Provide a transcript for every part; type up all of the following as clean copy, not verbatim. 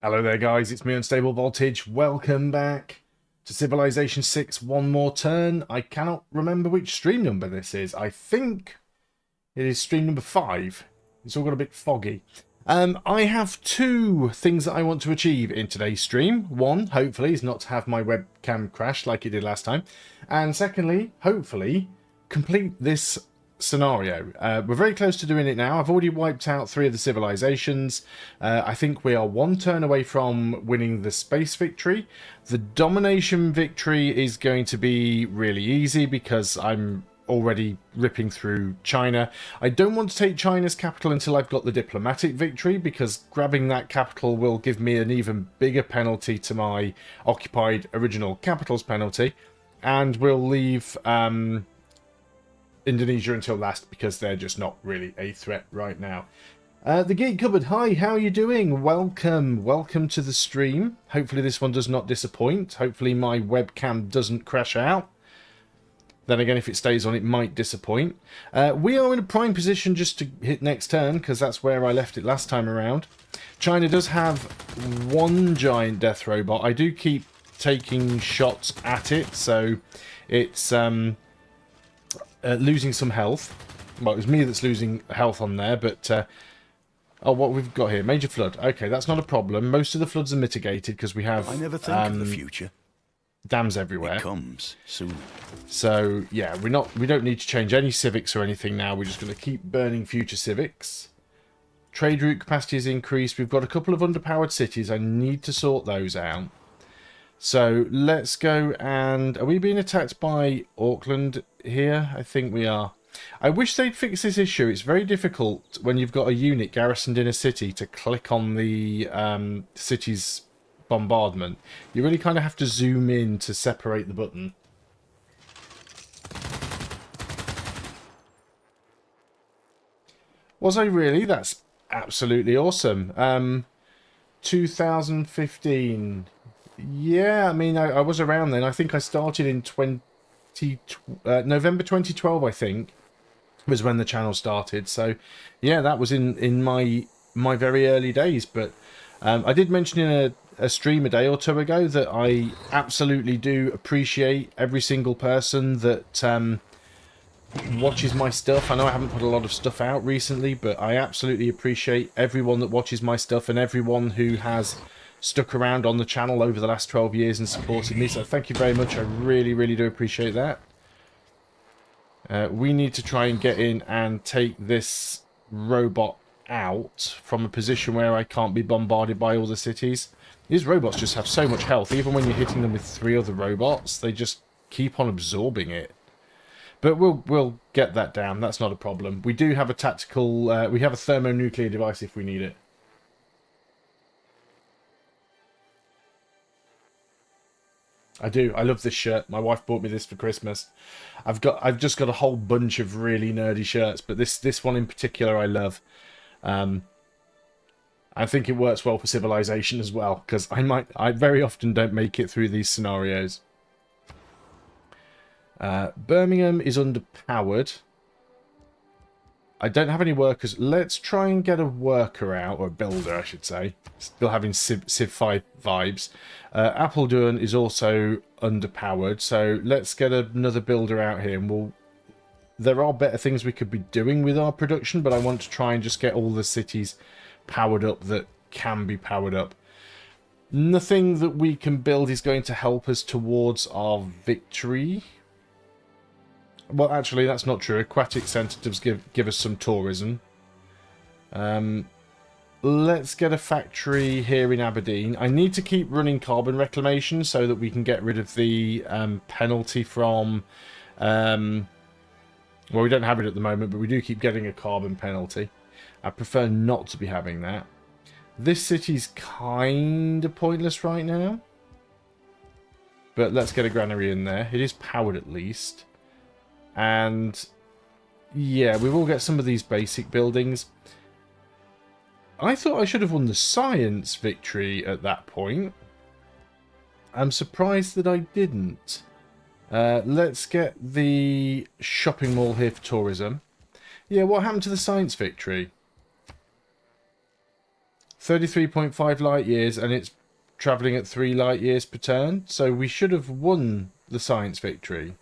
Hello there guys, it's me Unstable Voltage. Welcome back to Civilization VI One More Turn. I cannot remember which stream number this is. I think it is stream number 5. It's all got a bit foggy. I have two things that I want to achieve in today's stream. One, hopefully, is not to have my webcam crash like it did last time. And secondly, hopefully, complete this scenario. We're very close to doing it now. I've already wiped out 3 of the civilizations. I think we are 1 turn away from winning the space victory. The domination victory is going to be really easy because I'm already ripping through China. I don't want to take China's capital until I've got the diplomatic victory, because grabbing that capital will give me an even bigger penalty to my occupied original capital's penalty, and we'll leave Indonesia until last because they're just not really a threat right now. The Geek Cupboard, hi, how are you doing? Welcome to the stream. Hopefully this one does not disappoint. Hopefully my webcam doesn't crash out. Then again, if it stays on, it might disappoint. We are in a prime position just to hit next turn, because that's where I left it last time around. China does have 1 giant death robot. I do keep taking shots at it, so it's losing some health. Well, it was me that's losing health on there, but... oh, what we've got here. Major flood. Okay, that's not a problem. Most of the floods are mitigated because we have... I never think of the future. Dams everywhere. It comes soon. So yeah, we don't need to change any civics or anything now. We're just going to keep burning future civics. Trade route capacity is increased. We've got a couple of underpowered cities. I need to sort those out. So let's go and... Are we being attacked by Auckland here? I think we are. I wish they'd fix this issue. It's very difficult when you've got a unit garrisoned in a city to click on the city's bombardment. You really kind of have to zoom in to separate the button. Was I really? That's absolutely awesome. 2015. Yeah, I mean, I was around then. I think I started in November 2012, I think, was when the channel started. So, yeah, that was in my very early days. But I did mention in a stream a day or two ago that I absolutely do appreciate every single person that watches my stuff. I know I haven't put a lot of stuff out recently, but I absolutely appreciate everyone that watches my stuff and everyone who has stuck around on the channel over the last 12 years and supported me. So thank you very much. I really, really do appreciate that. We need to try and get in and take this robot out from a position where I can't be bombarded by all the cities. These robots just have so much health. Even when you're hitting them with 3 other robots, they just keep on absorbing it. But we'll get that down. That's not a problem. We do have a tactical... we have a thermonuclear device if we need it. I do. I love this shirt. My wife bought me this for Christmas. I've just got a whole bunch of really nerdy shirts, but this one in particular I love. I think it works well for Civilization as well, because I very often don't make it through these scenarios. Birmingham is underpowered. I don't have any workers. Let's try and get a worker out, or a builder, I should say. Still having Civ 5 vibes. Apeldoorn is also underpowered, so let's get another builder out here. And there are better things we could be doing with our production, but I want to try and just get all the cities powered up that can be powered up. Nothing that we can build is going to help us towards our victory. Well, actually, that's not true. Aquatic Centre does give us some tourism. Let's get a factory here in Aberdeen. I need to keep running carbon reclamation so that we can get rid of the penalty from... well, we don't have it at the moment, but we do keep getting a carbon penalty. I prefer not to be having that. This city's kind of pointless right now. But let's get a granary in there. It is powered at least. And yeah, we will get some of these basic buildings. I thought I should have won the science victory at that point. I'm surprised that I didn't. Let's get the shopping mall here for tourism. Yeah, what happened to the science victory? 33.5 light years, and it's travelling at 3 light years per turn. So we should have won the science victory.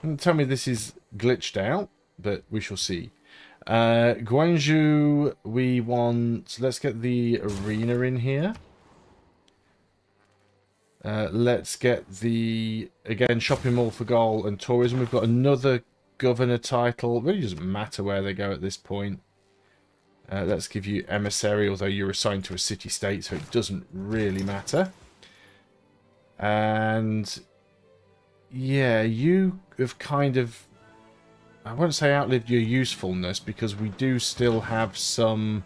Don't tell me this is glitched out, but we shall see. Guangzhou, we want... Let's get the arena in here. Let's get the, again, shopping mall for goal and tourism. We've got another governor title. It really doesn't matter where they go at this point. Let's give you emissary, although you're assigned to a city-state, so it doesn't really matter. And yeah, you have kind of, I won't say outlived your usefulness, because we do still have some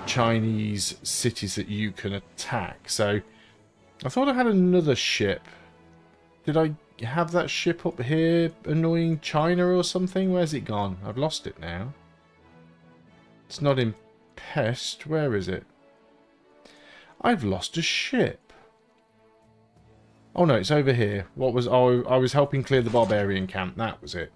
Chinese cities that you can attack. So I thought I had another ship. Did I have that ship up here annoying China or something? Where's it gone? I've lost it now. It's not in Pest. Where is it? I've lost a ship. Oh no, it's over here. What was... Oh, I was helping clear the barbarian camp. That was it.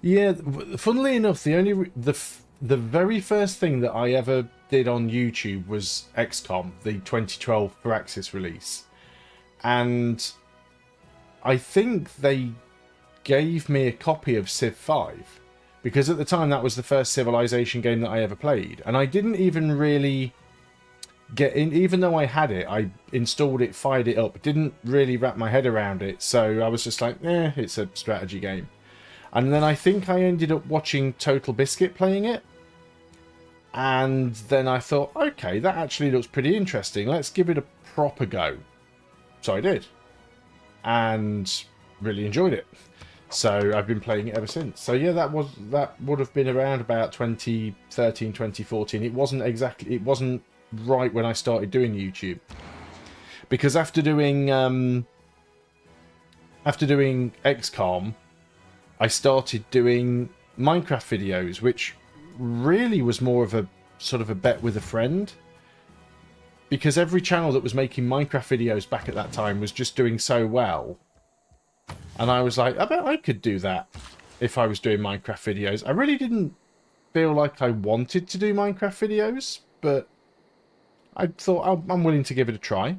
Yeah, funnily enough, the very first thing that I ever did on YouTube was XCOM, the 2012 Firaxis release. And I think they gave me a copy of Civ V, because at the time that was the first Civilization game that I ever played, and I didn't even really get in. Even though I had it, I installed it, fired it up, didn't really wrap my head around it, so I was just like, it's a strategy game. And then I think I ended up watching Total Biscuit playing it, and then I thought, okay, that actually looks pretty interesting, let's give it a proper go. So I did, and really enjoyed it. So I've been playing it ever since. So yeah, that would have been around about 2013, 2014. It wasn't right when I started doing YouTube, because after doing XCOM, I started doing Minecraft videos, which really was more of a sort of a bet with a friend, because every channel that was making Minecraft videos back at that time was just doing so well. And I was like, I bet I could do that if I was doing Minecraft videos. I really didn't feel like I wanted to do Minecraft videos, but I thought I'm willing to give it a try.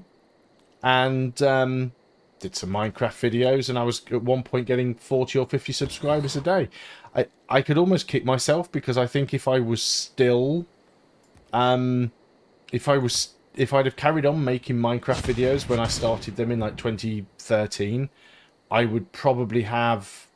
And did some Minecraft videos, and I was at one point getting 40 or 50 subscribers a day. I could almost kick myself, because I think if I was still... if I'd have carried on making Minecraft videos when I started them in like 2013... I would probably have,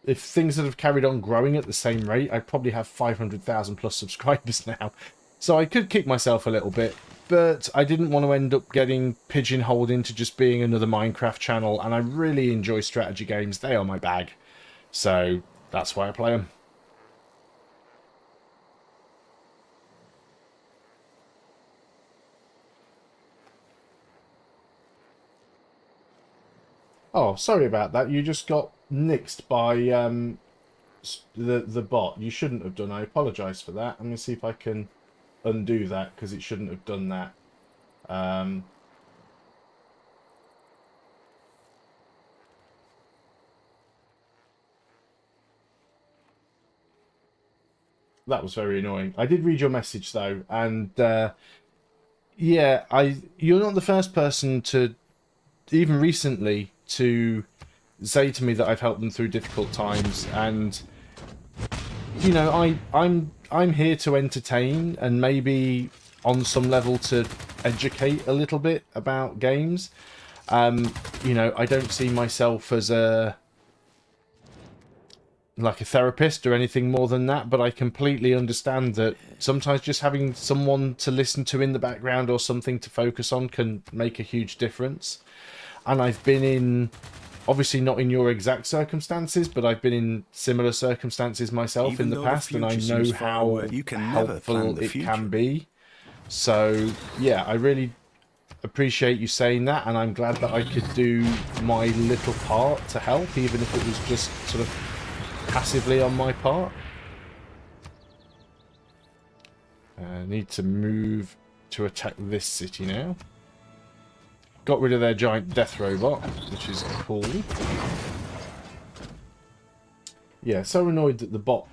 if things had have carried on growing at the same rate, I'd probably have 500,000 plus subscribers now. So I could kick myself a little bit, but I didn't want to end up getting pigeonholed into just being another Minecraft channel, and I really enjoy strategy games. They are my bag. So that's why I play them. Oh, sorry about that. You just got nixed by the bot. You shouldn't have done. I apologise for that. I'm going to see if I can undo that, because it shouldn't have done that. That was very annoying. I did read your message though, and yeah, you're not the first person to, even recently, to say to me that I've helped them through difficult times. And you know, I'm here to entertain, and maybe on some level to educate a little bit about games. You know, I don't see myself as like a therapist or anything more than that, but I completely understand that sometimes just having someone to listen to in the background or something to focus on can make a huge difference. And I've been in, obviously not in your exact circumstances, but I've been in similar circumstances myself in the past, and I know how helpful it can be. So yeah, I really appreciate you saying that, and I'm glad that I could do my little part to help, even if it was just sort of passively on my part. I need to move to attack this city now. got rid of their giant death robot, which is cool. Yeah, so annoyed that the bot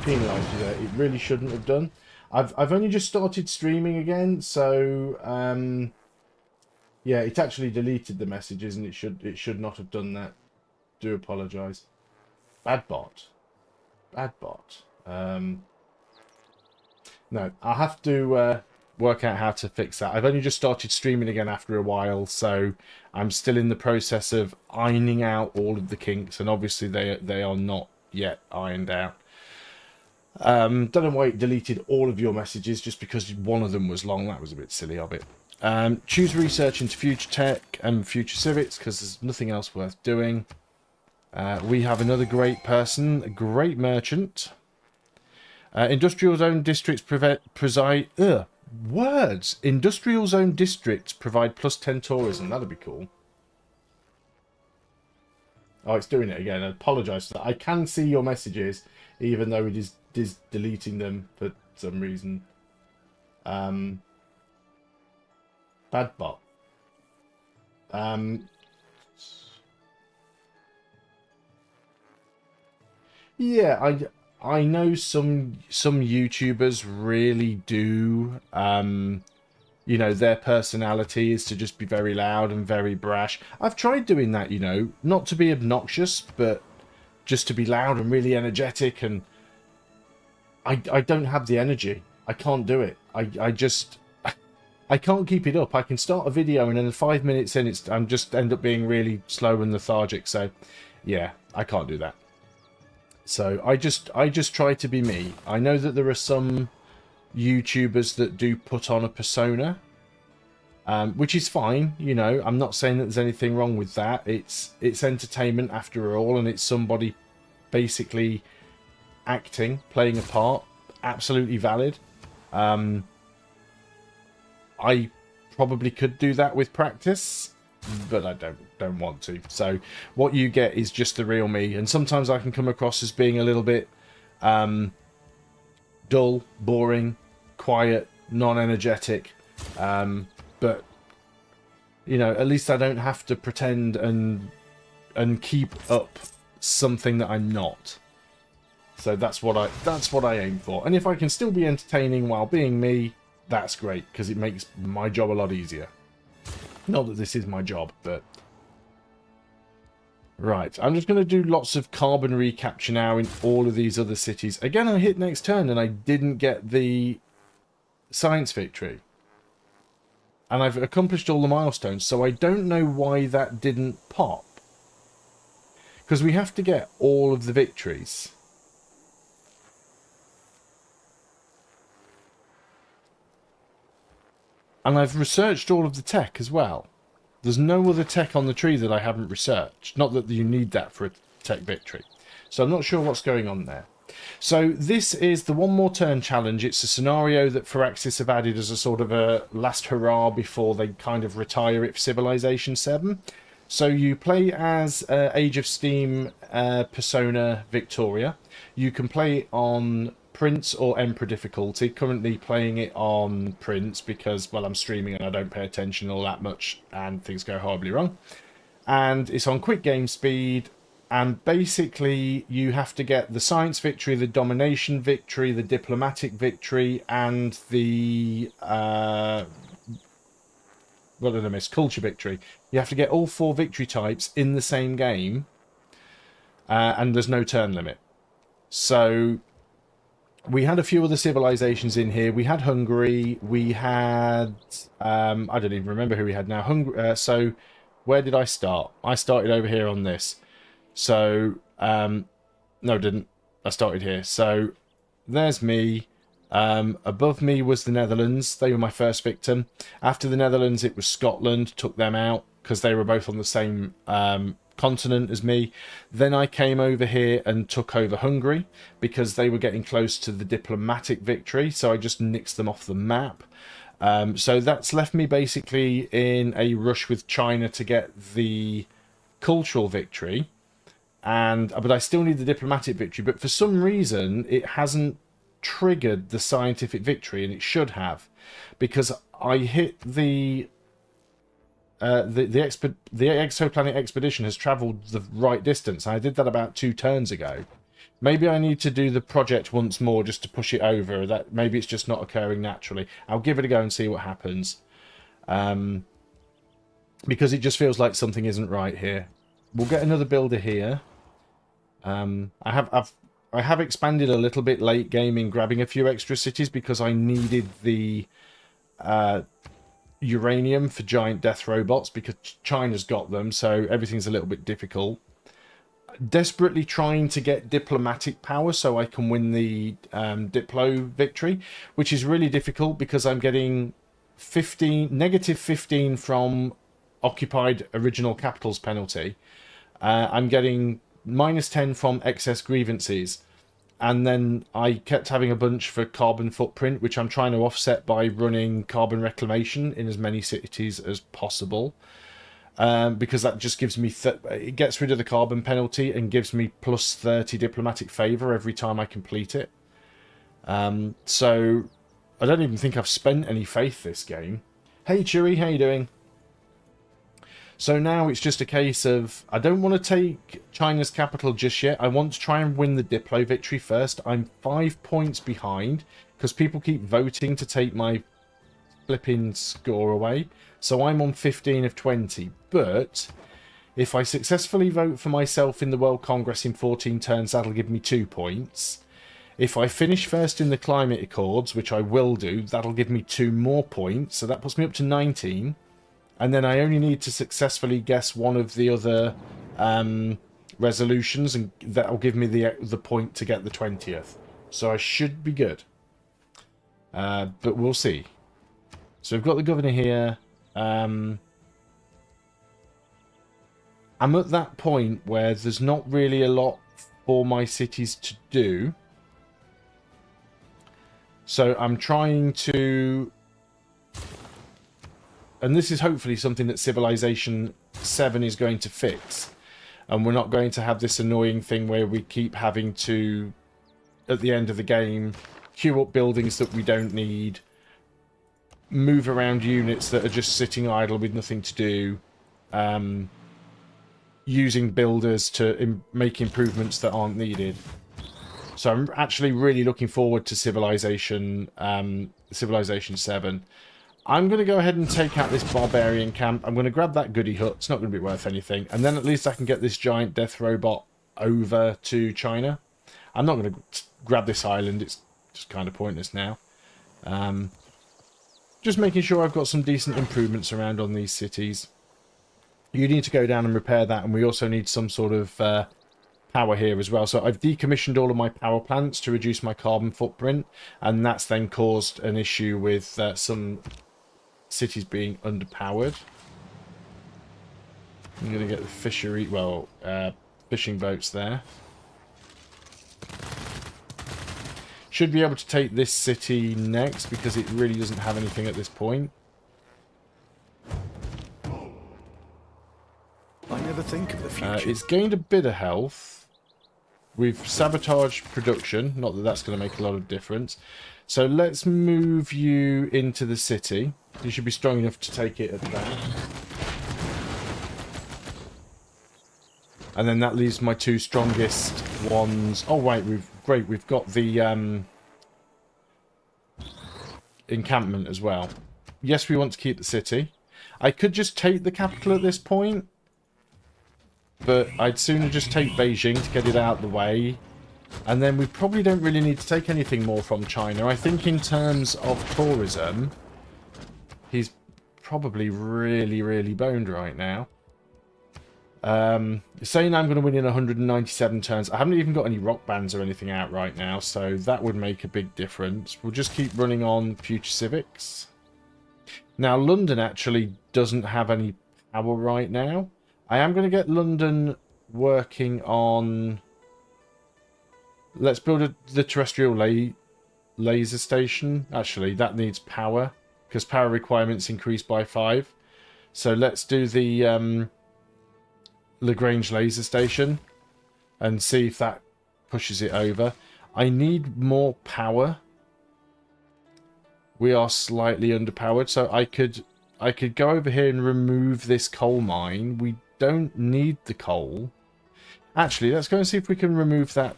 penalised you there. It really shouldn't have done. I've only just started streaming again, so yeah, it actually deleted the messages, and it should not have done that. Do apologise. Bad bot. Bad bot. No, I'll have to work out how to fix that. I've only just started streaming again after a while, so I'm still in the process of ironing out all of the kinks, and obviously they are not yet ironed out. Don't know why it deleted all of your messages just because one of them was long. That was a bit silly of it. Choose research into future tech and future civics because there's nothing else worth doing. We have another great person, a great merchant. Industrial zone districts preside... words! Industrial zone districts provide +10 tourism. That'd be cool. Oh, it's doing it again. I apologise for that. I can see your messages, even though it is deleting them for some reason. Bad bot. Yeah, I know some YouTubers really do. You know, their personality is to just be very loud and very brash. I've tried doing that, you know, not to be obnoxious, but just to be loud and really energetic, and I don't have the energy. I can't do it. I just I can't keep it up. I can start a video and then 5 minutes in I'm just end up being really slow and lethargic. So yeah, I can't do that. So I just try to be me. I know that there are some YouTubers that do put on a persona, which is fine. You know, I'm not saying that there's anything wrong with that. It's entertainment after all, and it's somebody basically acting, playing a part. Absolutely valid. I probably could do that with practice, but I don't want to. So what you get is just the real me, and sometimes I can come across as being a little bit dull, boring, quiet, non-energetic, but you know, at least I don't have to pretend and keep up something that I'm not. So that's what I aim for. And if I can still be entertaining while being me, that's great, because it makes my job a lot easier. Not that this is my job, but... Right, I'm just going to do lots of carbon recapture now in all of these other cities. Again, I hit next turn and I didn't get the science victory. And I've accomplished all the milestones, so I don't know why that didn't pop. Because we have to get all of the victories. And I've researched all of the tech as well. There's no other tech on the tree that I haven't researched. Not that you need that for a tech victory. So I'm not sure what's going on there. So this is the One More Turn challenge. It's a scenario that Firaxis have added as a sort of a last hurrah before they kind of retire it for Civilization VII. So you play as Age of Steam Persona Victoria. You can play on Prince or Emperor difficulty. Currently playing it on Prince because, well, I'm streaming and I don't pay attention all that much and things go horribly wrong. And it's on quick game speed, and basically you have to get the science victory, the domination victory, the diplomatic victory, and the what did I miss? Culture victory. You have to get all 4 victory types in the same game, and there's no turn limit. So we had a few other civilizations in here. We had Hungary. We had... I don't even remember who we had now. So where did I start? I started over here on this. So... no, I didn't. I started here. So there's me. Above me was the Netherlands. They were my first victim. After the Netherlands, it was Scotland. Took them out because they were both on the same... continent as me. Then I came over here and took over Hungary because they were getting close to the diplomatic victory, so I just nixed them off the map. So that's left me basically in a rush with China to get the cultural victory, but I still need the diplomatic victory, but for some reason it hasn't triggered the scientific victory, and it should have, because I hit the the exoplanet expedition has travelled the right distance. I did that about 2 turns ago. Maybe I need to do the project once more just to push it over. That maybe it's just not occurring naturally. I'll give it a go and see what happens. Because it just feels like something isn't right here. We'll get another builder here. I have expanded a little bit late game in grabbing a few extra cities because I needed the uranium for giant death robots because China's got them, so everything's a little bit difficult. Desperately trying to get diplomatic power so I can win the Diplo victory, which is really difficult because I'm getting -15 from occupied original capitals penalty. I'm getting -10 from excess grievances, and then I kept having a bunch for carbon footprint, which I'm trying to offset by running carbon reclamation in as many cities as possible. Because that just gives me... it gets rid of the carbon penalty and gives me +30 diplomatic favour every time I complete it. So I don't even think I've spent any faith this game. Hey Chewy, how you doing? So now it's just a case of... I don't want to take China's capital just yet. I want to try and win the Diplo victory first. I'm 5 points behind because people keep voting to take my flipping score away. So I'm on 15 of 20, but if I successfully vote for myself in the World Congress in 14 turns, that'll give me 2 points. If I finish first in the Climate Accords, which I will do, that'll give me 2 more points, so that puts me up to 19. And then I only need to successfully guess one of the other resolutions, and that'll give me the point to get the 20th. So I should be good. But we'll see. So we've got the governor here. I'm at that point where there's not really a lot for my cities to do. So I'm trying to... And this is hopefully something that Civilization VII is going to fix. And we're not going to have this annoying thing where we keep having to, at the end of the game, queue up buildings that we don't need, move around units that are just sitting idle with nothing to do, using builders to make improvements that aren't needed. So I'm actually really looking forward to Civilization VII. I'm going to go ahead and take out this barbarian camp. I'm going to grab that goody hut. It's not going to be worth anything. And then at least I can get this giant death robot over to China. I'm not going to grab this island. It's just kind of pointless now. Just making sure I've got some decent improvements around on these cities. You need to go down and repair that, and we also need some sort of power here as well. So I've decommissioned all of my power plants to reduce my carbon footprint, and that's then caused an issue with some cities being underpowered. I'm going to get the fishery, well, fishing boats there. Should be able to take this city next because it really doesn't have anything at this point. I never think of the future. It's gained a bit of health. We've sabotaged production. Not that that's going to make a lot of difference. So let's move you into the city. You should be strong enough to take it at that. And then that leaves my 2 strongest ones. Oh, wait, we've got the encampment as well. Yes, we want to keep the city. I could just take the capital at this point, but I'd sooner just take Beijing to get it out of the way. And then we probably don't really need to take anything more from China. I think in terms of tourism, he's probably really, really boned right now. Saying I'm going to win in 197 turns. I haven't even got any rock bands or anything out right now, so that would make a big difference. We'll just keep running on future civics. Now, London actually doesn't have any power right now. I am going to get London working on... Let's build the terrestrial laser station. Actually, that needs power, because power requirements increase by 5. So let's do the... Lagrange laser station and see if that pushes it over. I need more power. We are slightly underpowered, so I could I could go over here and remove this coal mine. We don't need the coal. Actually, let's go and see if we can remove that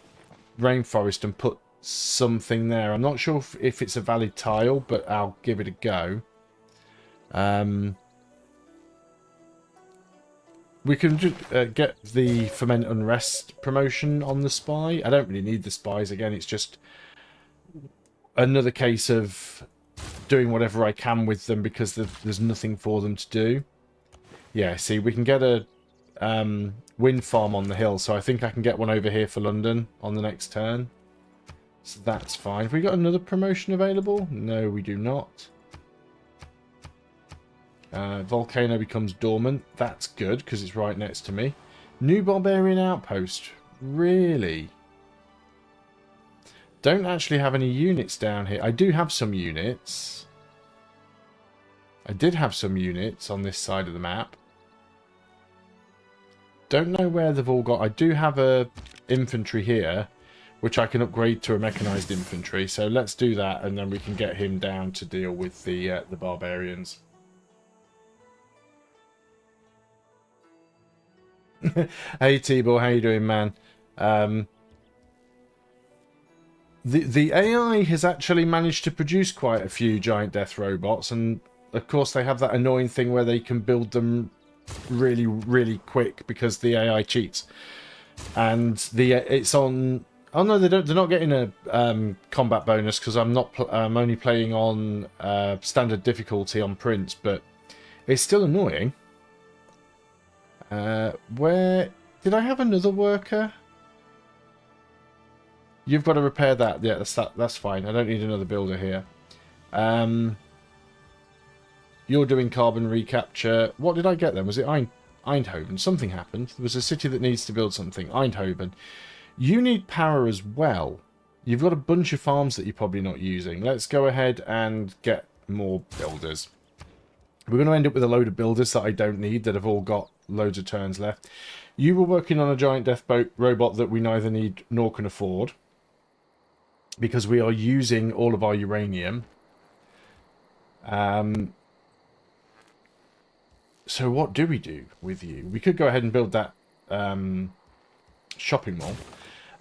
rainforest and put something there. I'm not sure if it's a valid tile, but I'll give it a go. We can get the Ferment Unrest promotion on the spy. I don't really need the spies. Again, it's just another case of doing whatever I can with them because there's nothing for them to do. Yeah, see, we can get a wind farm on the hill, so I think I can get one over here for London on the next turn. So that's fine. Have we got another promotion available? No, we do not. Volcano becomes dormant. That's good, because it's right next to me. New Barbarian Outpost. Really? Don't actually have any units down here. I do have some units. I did have some units on this side of the map. Don't know where they've all got. I do have a infantry here, which I can upgrade to a mechanized infantry. So let's do that, and then we can get him down to deal with the barbarians. Hey T-Ball, how you doing, man? The AI has actually managed to produce quite a few giant death robots, and of course they have that annoying thing where they can build them really, really quick because the AI cheats. And it's on. Oh no, they don't. They're not getting a combat bonus because I'm not. I'm only playing on standard difficulty on Prince, but it's still annoying. Where did I have another worker? You've got to repair that. Yeah, that's fine. I don't need another builder here. You're doing carbon recapture. What did I get then? Was it Eindhoven? Something happened. There was a city that needs to build something. Eindhoven. You need power as well. You've got a bunch of farms that you're probably not using. Let's go ahead and get more builders. We're going to end up with a load of builders that I don't need, that have all got loads of turns left. You were working on a giant death boat robot that we neither need nor can afford, because we are using all of our uranium. So what do we do with you? We could go ahead and build that shopping mall.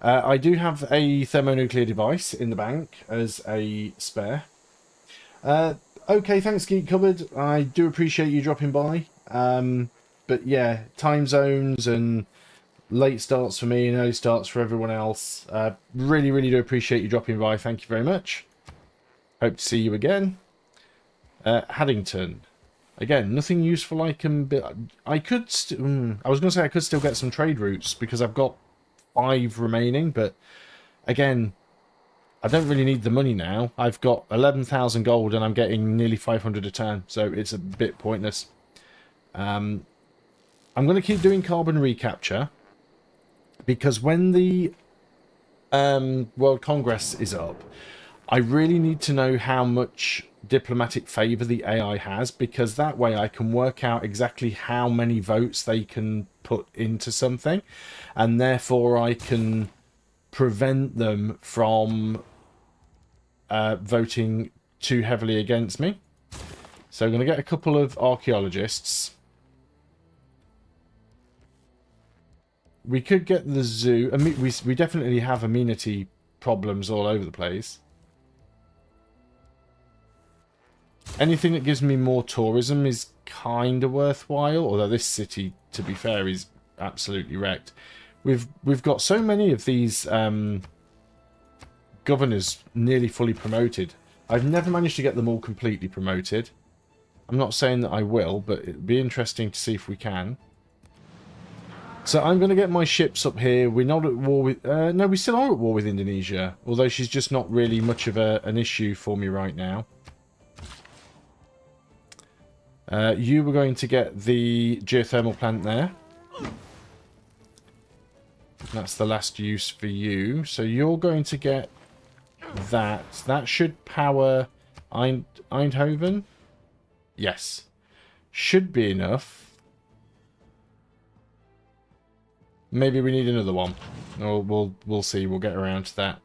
I do have a thermonuclear device in the bank as a spare. Okay, thanks, Geek Cupboard. I do appreciate you dropping by. But yeah, time zones and late starts for me and early starts for everyone else. Really, really do appreciate you dropping by. Thank you very much. Hope to see you again. Haddington. Again, nothing useful I can build. I could I was going to say I could still get some trade routes because I've got 5 remaining, but again, I don't really need the money now. I've got 11,000 gold and I'm getting nearly 500 a turn, so it's a bit pointless. I'm going to keep doing carbon recapture because when the World Congress is up, I really need to know how much diplomatic favour the AI has, because that way I can work out exactly how many votes they can put into something, and therefore I can prevent them from voting too heavily against me. So I'm going to get a couple of archaeologists. We could get the zoo. We definitely have amenity problems all over the place. Anything that gives me more tourism is kind of worthwhile, although this city, to be fair, is absolutely wrecked. We've got so many of these governors nearly fully promoted. I've never managed to get them all completely promoted. I'm not saying that I will, but it'd be interesting to see if we can. So I'm going to get my ships up here. We're not at war with... no, we still are at war with Indonesia, although she's just not really much of an issue for me right now. You were going to get the geothermal plant there. That's the last use for you. So you're going to get that. That should power Eindhoven. Yes. Should be enough. Maybe we need another one. Or we'll see. We'll get around to that.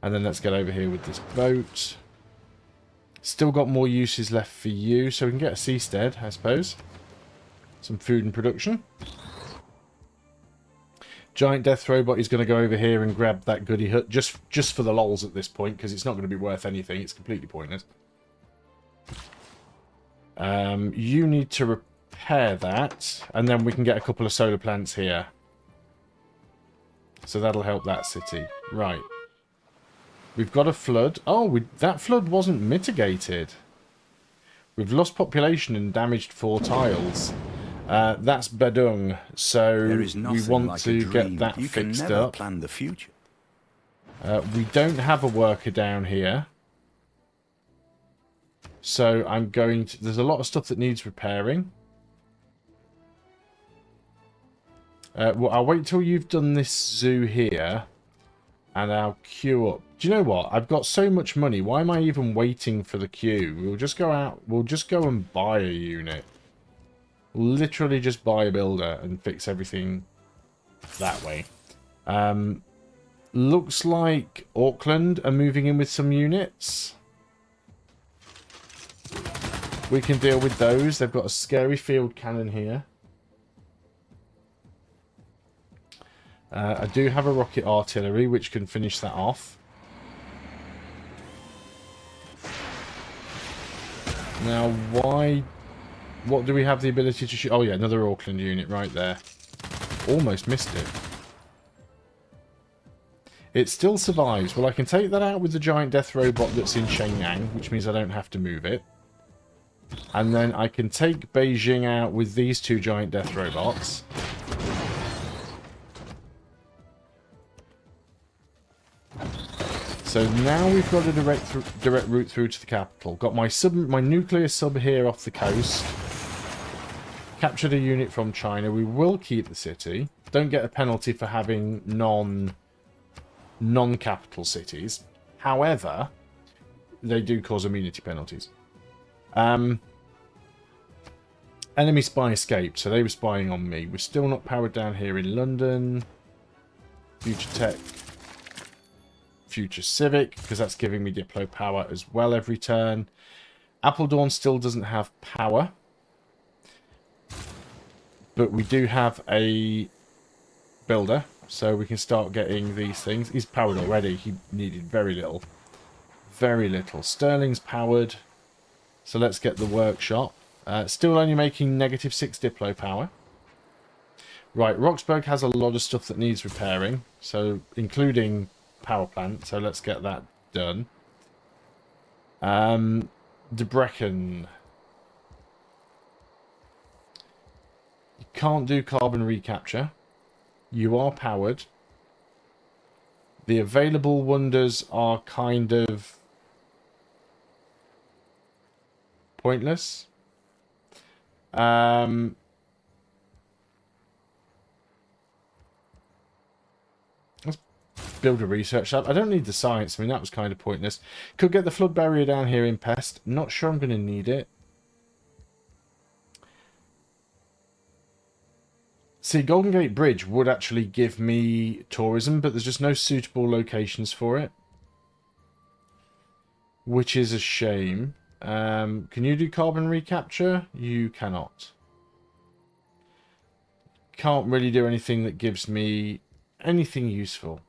And then let's get over here with this boat. Still got more uses left for you, so we can get a seastead, I suppose. Some food and production. Giant death robot is going to go over here and grab that goody hut just for the lols at this point, because it's not going to be worth anything. It's completely pointless. You need to repair that, and then we can get a couple of solar plants here. So that'll help that city. Right. We've got a flood. Oh, that flood wasn't mitigated. We've lost population and damaged 4 tiles. That's Bedung, so we want to get that fixed up. Plan the future. We don't have a worker down here. So I'm going to... There's a lot of stuff that needs repairing. Well, I'll wait till you've done this zoo here. And I'll queue up. Do you know what? I've got so much money. Why am I even waiting for the queue? We'll just go out. We'll just go and buy a unit. Literally just buy a builder and fix everything that way. Looks like Auckland are moving in with some units. We can deal with those. They've got a scary field cannon here. I do have a rocket artillery, which can finish that off. Now, why... What do we have the ability to shoot? Oh, yeah, another Auckland unit right there. Almost missed it. It still survives. Well, I can take that out with the giant death robot that's in Shenyang, which means I don't have to move it. And then I can take Beijing out with these 2 giant death robots. So now we've got a direct route through to the capital. Got my nuclear sub here off the coast. Captured a unit from China. We will keep the city. Don't get a penalty for having non-capital cities. However, they do cause immunity penalties. Enemy spy escaped, so they were spying on me. We're still not powered down here in London. Future Tech. Future Civic, because that's giving me Diplo power as well every turn. Appledorn still doesn't have power. But we do have a builder, so we can start getting these things. He's powered already. He needed very little. Very little. Sterling's powered. So let's get the workshop. Still only making -6 Diplo power. Right, Roxburgh has a lot of stuff that needs repairing, so including power plant, so let's get that done. Debrecen. You can't do carbon recapture. You are powered. The available wonders are kind of pointless. Let's build a research lab. I don't need the science. I mean, that was kind of pointless. Could get the flood barrier down here in Pest. Not sure I'm going to need it. See, Golden Gate Bridge would actually give me tourism, but there's just no suitable locations for it. Which is a shame. Can you do carbon recapture? You cannot. Can't really do anything that gives me anything useful.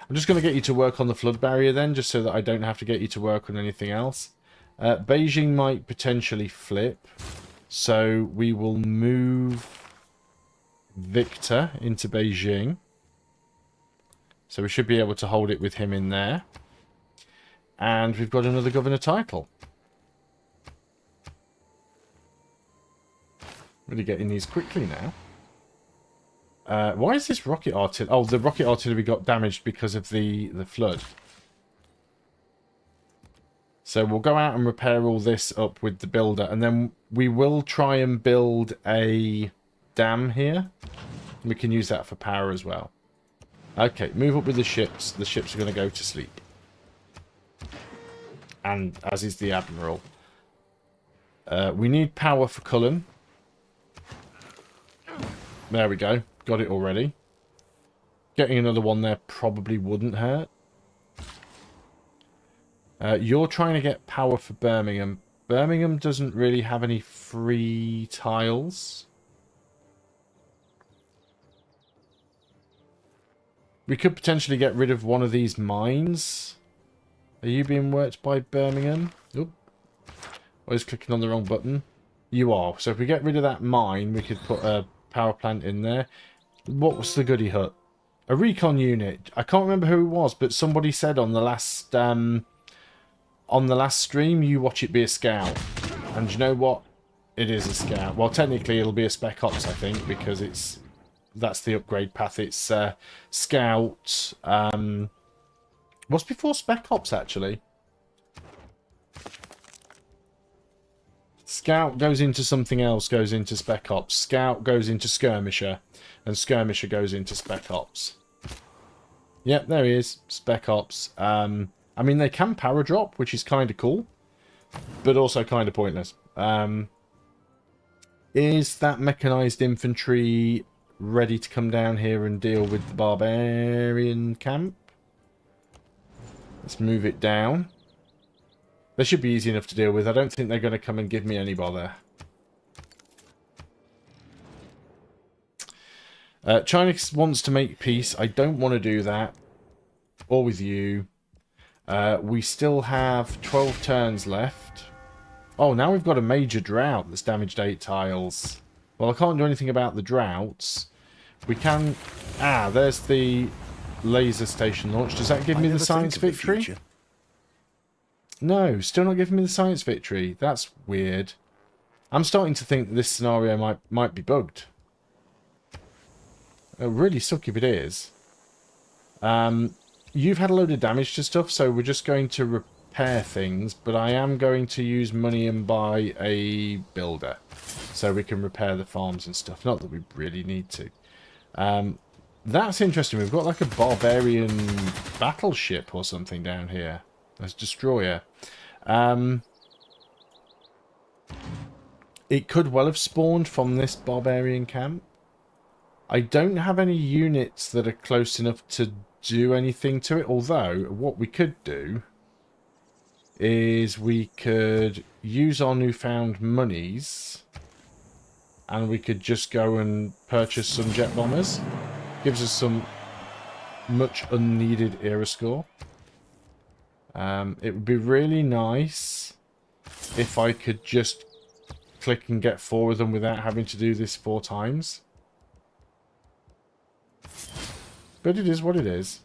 I'm just going to get you to work on the flood barrier then, just so that I don't have to get you to work on anything else. Beijing might potentially flip. So we will move Victor into Beijing. So we should be able to hold it with him in there. And we've got another governor title. Really getting these quickly now. Why is this rocket artillery? Oh, the rocket artillery got damaged because of the flood. So we'll go out and repair all this up with the builder. And then we will try and build a dam here. We can use that for power as well. Okay, move up with the ships. The ships are going to go to sleep. And as is the Admiral. We need power for Cullen. There we go. Got it already. Getting another one there probably wouldn't hurt. You're trying to get power for Birmingham. Birmingham doesn't really have any free tiles. We could potentially get rid of one of these mines. Are you being worked by Birmingham? Oop. I was clicking on the wrong button. You are. So if we get rid of that mine, we could put a power plant in there. What was the goody hut? A recon unit. I can't remember who it was, but somebody said on the last stream, you watch it be a scout. And you know what? It is a scout. Well, technically it'll be a spec ops, I think, because that's the upgrade path. It's scout. What's before spec ops actually? Scout goes into something else, goes into spec ops. Scout goes into skirmisher, and skirmisher goes into spec ops. Yep, there he is, spec ops. I mean, they can power drop, which is kind of cool, but also kind of pointless. Is that mechanized infantry ready to come down here and deal with the barbarian camp? Let's move it down. They should be easy enough to deal with. I don't think they're going to come and give me any bother. China wants to make peace. I don't want to do that. Or with you. We still have 12 turns left. Oh, now we've got a major drought that's damaged 8 tiles. Well, I can't do anything about the droughts. We can... Ah, there's the laser station launch. Does that give me the science victory? No, still not giving me the science victory. That's weird. I'm starting to think that this scenario might be bugged. It'll really suck if it is. You've had a load of damage to stuff, so we're just going to repair things, but I am going to use money and buy a builder so we can repair the farms and stuff. Not that we really need to. That's interesting. We've got like a barbarian battleship or something down here. As destroyer. It could well have spawned from this barbarian camp. I don't have any units that are close enough to do anything to it. Although, what we could do is we could use our newfound monies and we could just go and purchase some jet bombers. Gives us some much unneeded era score. It would be really nice if I could just click and get 4 of them without having to do this 4 times. But it is what it is.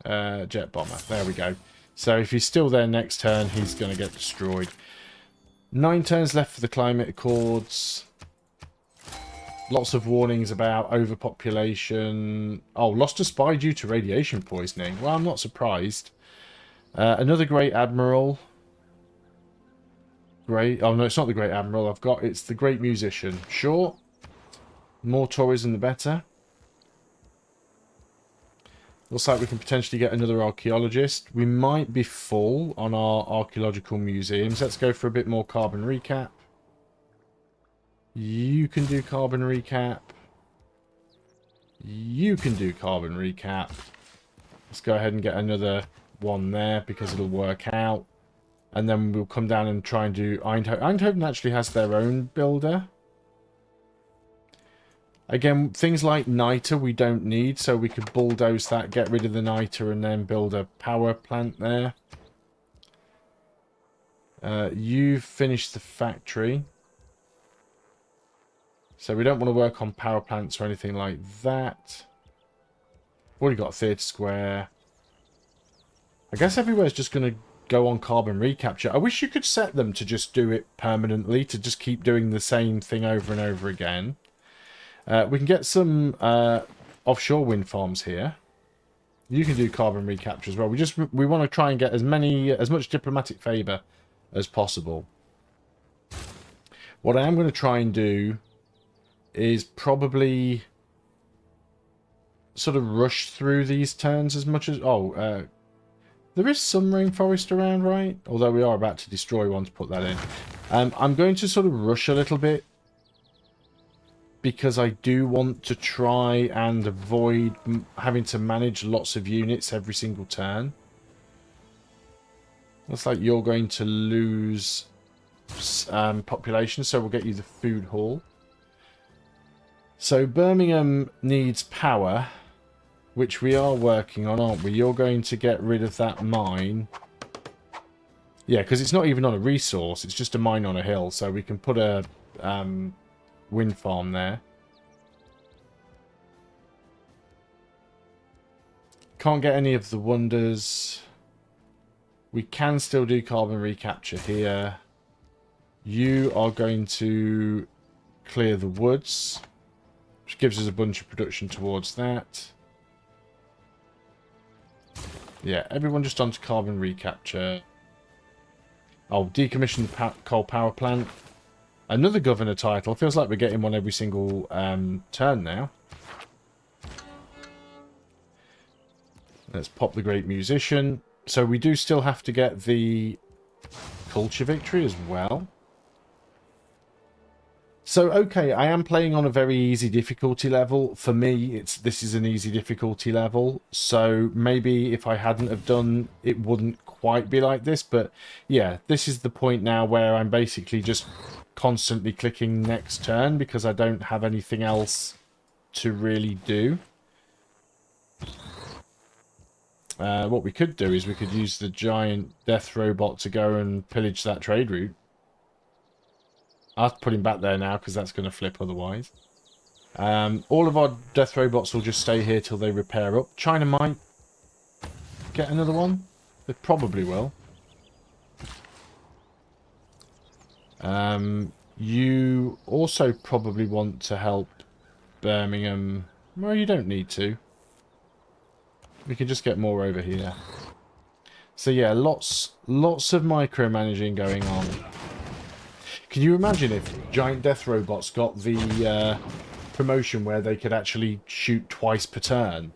Jet bomber. There we go. So if he's still there next turn, he's going to get destroyed. 9 turns left for the climate accords. Lots of warnings about overpopulation. Oh, lost a spy due to radiation poisoning. Well, I'm not surprised. Another Great Admiral. Great. Oh, no, it's not the Great Admiral I've got. It's the Great Musician. Sure. More tourism, the better. Looks like we can potentially get another archaeologist. We might be full on our archaeological museums. Let's go for a bit more carbon recap. You can do carbon recap. You can do carbon recap. Let's go ahead and get another one there because it'll work out. And then we'll come down and try and do Eindhoven. Eindhoven actually has their own builder. Again, things like niter we don't need, so we could bulldoze that, get rid of the niter, and then build a power plant there. You've finished the factory. So we don't want to work on power plants or anything like that. Already got theatre square. I guess everywhere's just going to go on carbon recapture. I wish you could set them to just do it permanently, to just keep doing the same thing over and over again. We can get some offshore wind farms here. You can do carbon recapture as well. We want to try and get as much diplomatic favour as possible. What I am going to try and do is probably sort of rush through these turns as much as... Oh, there is some rainforest around, right? Although we are about to destroy one to put that in. I'm going to sort of rush a little bit because I do want to try and avoid having to manage lots of units every single turn. Looks like you're going to lose population, so we'll get you the food hall. So Birmingham needs power, which we are working on, aren't we? You're going to get rid of that mine. Yeah, because it's not even on a resource. It's just a mine on a hill, so we can put a wind farm there. Can't get any of the wonders. We can still do carbon recapture here. You are going to clear the woods, which gives us a bunch of production towards that. Yeah, everyone just onto carbon recapture. I'll decommission the coal power plant. Another governor title. Feels like we're getting one every single turn now. Let's pop the Great Musician. So we do still have to get the culture victory as well. So, okay, I am playing on a very easy difficulty level. For me, this is an easy difficulty level. So maybe if I hadn't have done, it wouldn't quite be like this. But yeah, this is the point now where I'm basically just constantly clicking next turn because I don't have anything else to really do. What we could do is we could use the giant death robot to go and pillage that trade route. I'll put him back there now because that's going to flip otherwise. All of our death robots will just stay here till they repair up. China might get another one. They probably will. You also probably want to help Birmingham. Well, you don't need to. We can just get more over here. So yeah, lots of micromanaging going on. Can you imagine if giant death robots got the promotion where they could actually shoot twice per turn?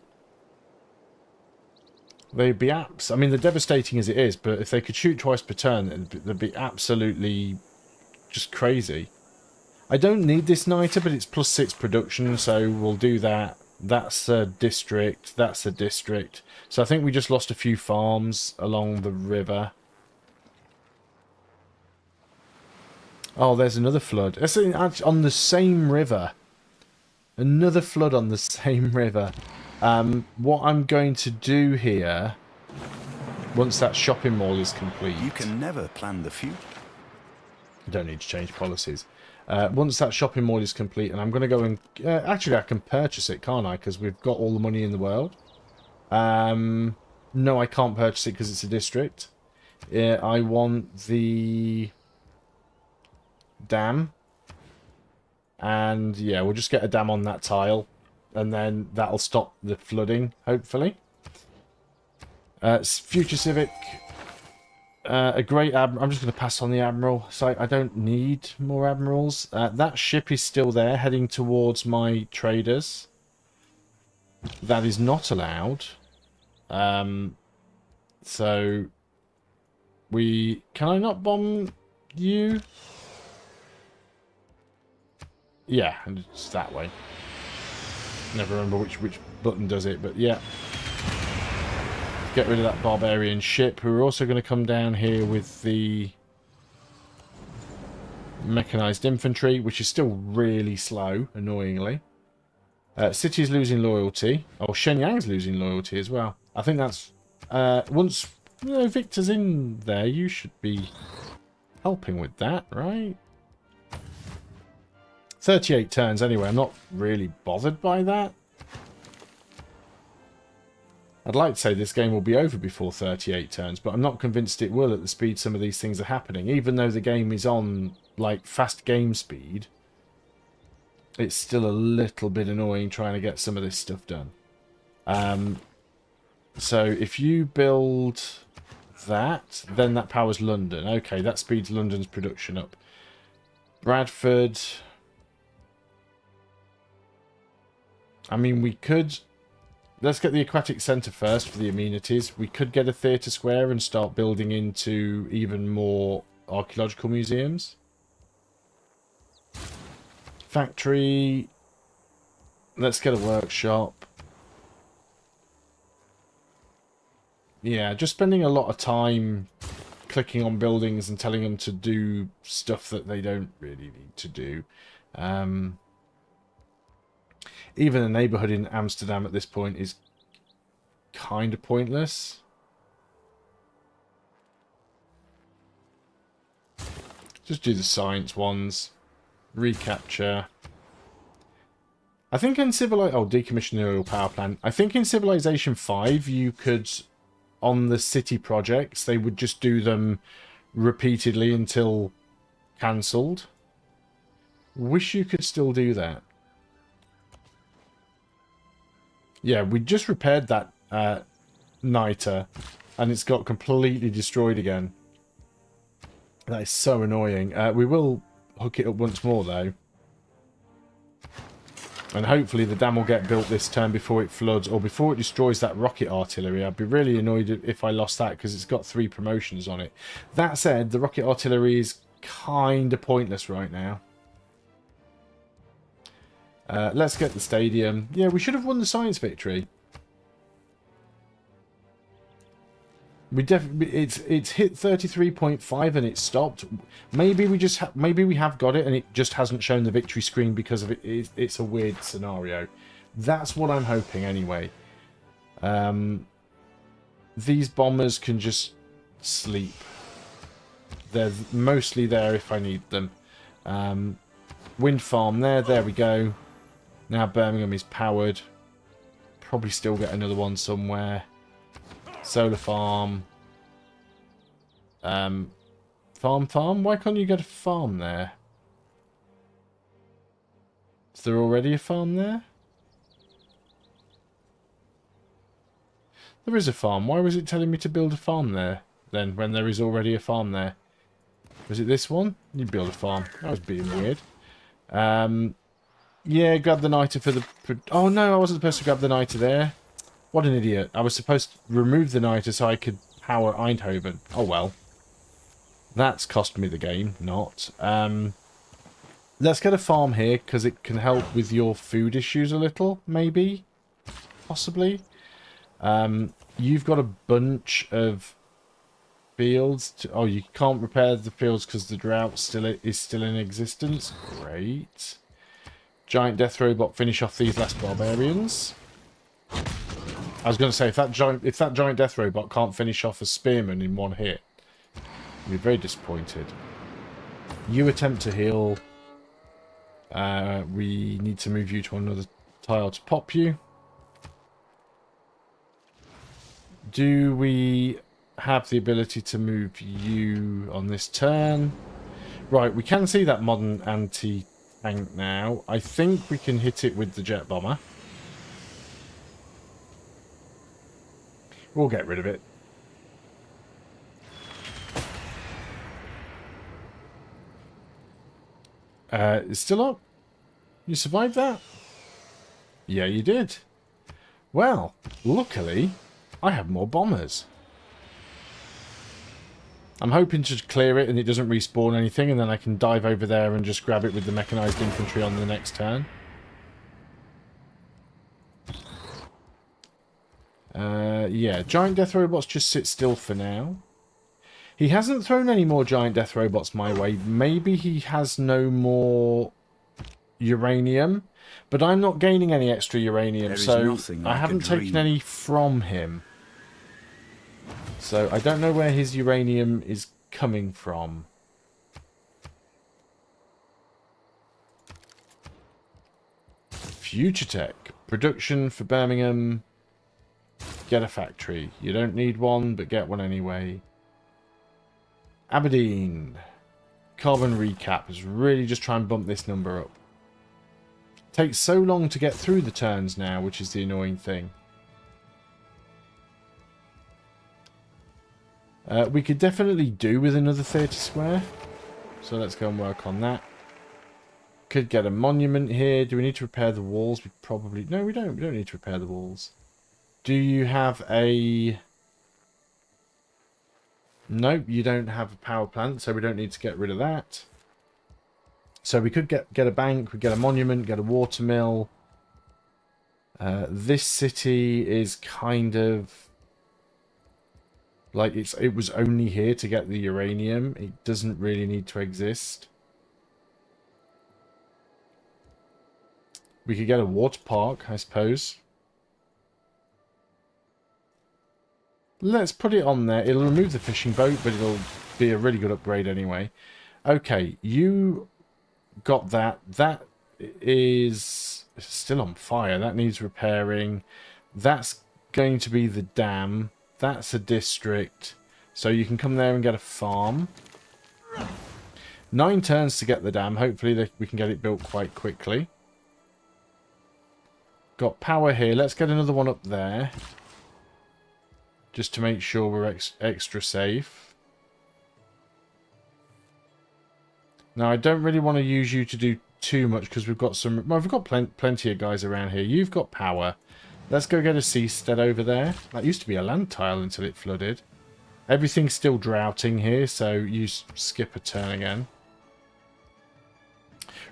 They'd be apps. I mean, they're devastating as it is, but if they could shoot twice per turn, they'd be absolutely just crazy. I don't need this niter, but it's +6 production, so we'll do that. That's a district. That's a district. So I think we just lost a few farms along the river. Oh, there's another flood. That's on the same river. Another flood on the same river. What I'm going to do here, once that shopping mall is complete... You can never plan the future. I don't need to change policies. Once that shopping mall is complete, and I'm going to go and... actually, I can purchase it, can't I? Because we've got all the money in the world. No, I can't purchase it because it's a district. I want the dam. And, yeah, we'll just get a dam on that tile. And then that'll stop the flooding, hopefully. Future Civic... a great admiral. I'm just going to pass on the admiral. So I don't need more admirals. That ship is still there, heading towards my traders. That is not allowed. So can I not bomb you? Yeah, and it's that way. Never remember which button does it, but yeah. Get rid of that barbarian ship. We're also going to come down here with the mechanized infantry, which is still really slow, annoyingly. City's losing loyalty. Oh, Shenyang's losing loyalty as well. I think that's... once Victor's in there, you should be helping with that, right? 38 turns anyway. I'm not really bothered by that. I'd like to say this game will be over before 38 turns, but I'm not convinced it will at the speed some of these things are happening. Even though the game is on, like, fast game speed, it's still a little bit annoying trying to get some of this stuff done. So if you build that, then that powers London. Okay, that speeds London's production up. Bradford... I mean, we could... Let's get the aquatic centre first for the amenities. We could get a theatre square and start building into even more archaeological museums. Factory. Let's get a workshop. Yeah, just spending a lot of time clicking on buildings and telling them to do stuff that they don't really need to do. Even a neighbourhood in Amsterdam at this point is kind of pointless. Just do the science ones. Recapture. I think in decommission the oil power plant. I think in Civilization 5 you could, on the city projects, they would just do them repeatedly until cancelled. Wish you could still do that. Yeah, we just repaired that niter, and it's got completely destroyed again. That is so annoying. We will hook it up once more, though. And hopefully the dam will get built this turn before it floods, or before it destroys that rocket artillery. I'd be really annoyed if I lost that, because it's got 3 promotions on it. That said, the rocket artillery is kind of pointless right now. Let's get the stadium. Yeah, we should have won the science victory. We definitely it's hit 33.5 and it stopped. Maybe we have got it and it just hasn't shown the victory screen because of it. It's a weird scenario. That's what I'm hoping anyway. These bombers can just sleep. They're mostly there if I need them. Wind farm there. There we go. Now Birmingham is powered. Probably still get another one somewhere. Solar farm. Farm. Why can't you get a farm there? Is there already a farm there? There is a farm. Why was it telling me to build a farm there then, when there is already a farm there? Was it this one? You build a farm. That was being weird. Yeah, grab the niter for the... Oh no, I wasn't supposed to grab the niter there. What an idiot. I was supposed to remove the niter so I could power Eindhoven. Oh well. That's cost me the game, not. Let's get a farm here, because it can help with your food issues a little, maybe? Possibly. You've got a bunch of fields. Oh, you can't repair the fields because the drought is still in existence. Great. Giant death robot, finish off these last barbarians. I was going to say, if that giant death robot can't finish off a spearman in one hit, you'll be very disappointed. You attempt to heal. We need to move you to another tile to pop you. Do we have the ability to move you on this turn? Right, we can see that modern anti-tank now. I think we can hit it with the jet bomber. We'll get rid of it. It's still up. You survived that? Yeah, you did. Well, luckily, I have more bombers. I'm hoping to clear it and it doesn't respawn anything, and then I can dive over there and just grab it with the mechanized infantry on the next turn. Yeah, giant death robots just sit still for now. He hasn't thrown any more giant death robots my way. Maybe he has no more uranium, but I'm not gaining any extra uranium, so I haven't taken any from him. So I don't know where his uranium is coming from. Future Tech. Production for Birmingham. Get a factory. You don't need one, but get one anyway. Aberdeen. Carbon recap is really just try and bump this number up. Takes so long to get through the turns now, which is the annoying thing. We could definitely do with another theatre square. So let's go and work on that. Could get a monument here. Do we need to repair the walls? We probably... No, we don't. We don't need to repair the walls. Do you have a... Nope, you don't have a power plant, so we don't need to get rid of that. So we could get a bank, we get a monument, get a water mill. This city is kind of... Like, it was only here to get the uranium. It doesn't really need to exist. We could get a water park, I suppose. Let's put it on there. It'll remove the fishing boat, but it'll be a really good upgrade anyway. Okay, you got that. That is still on fire. That needs repairing. That's going to be the dam. That's a district. So you can come there and get a farm. 9 turns to get the dam. Hopefully we can get it built quite quickly. Got power here. Let's get another one up there. Just to make sure we're extra safe. Now, I don't really want to use you to do too much because we've got some... Well, we've got plenty of guys around here. You've got power. Let's go get a seastead over there. That used to be a land tile until it flooded. Everything's still droughting here, so you skip a turn again.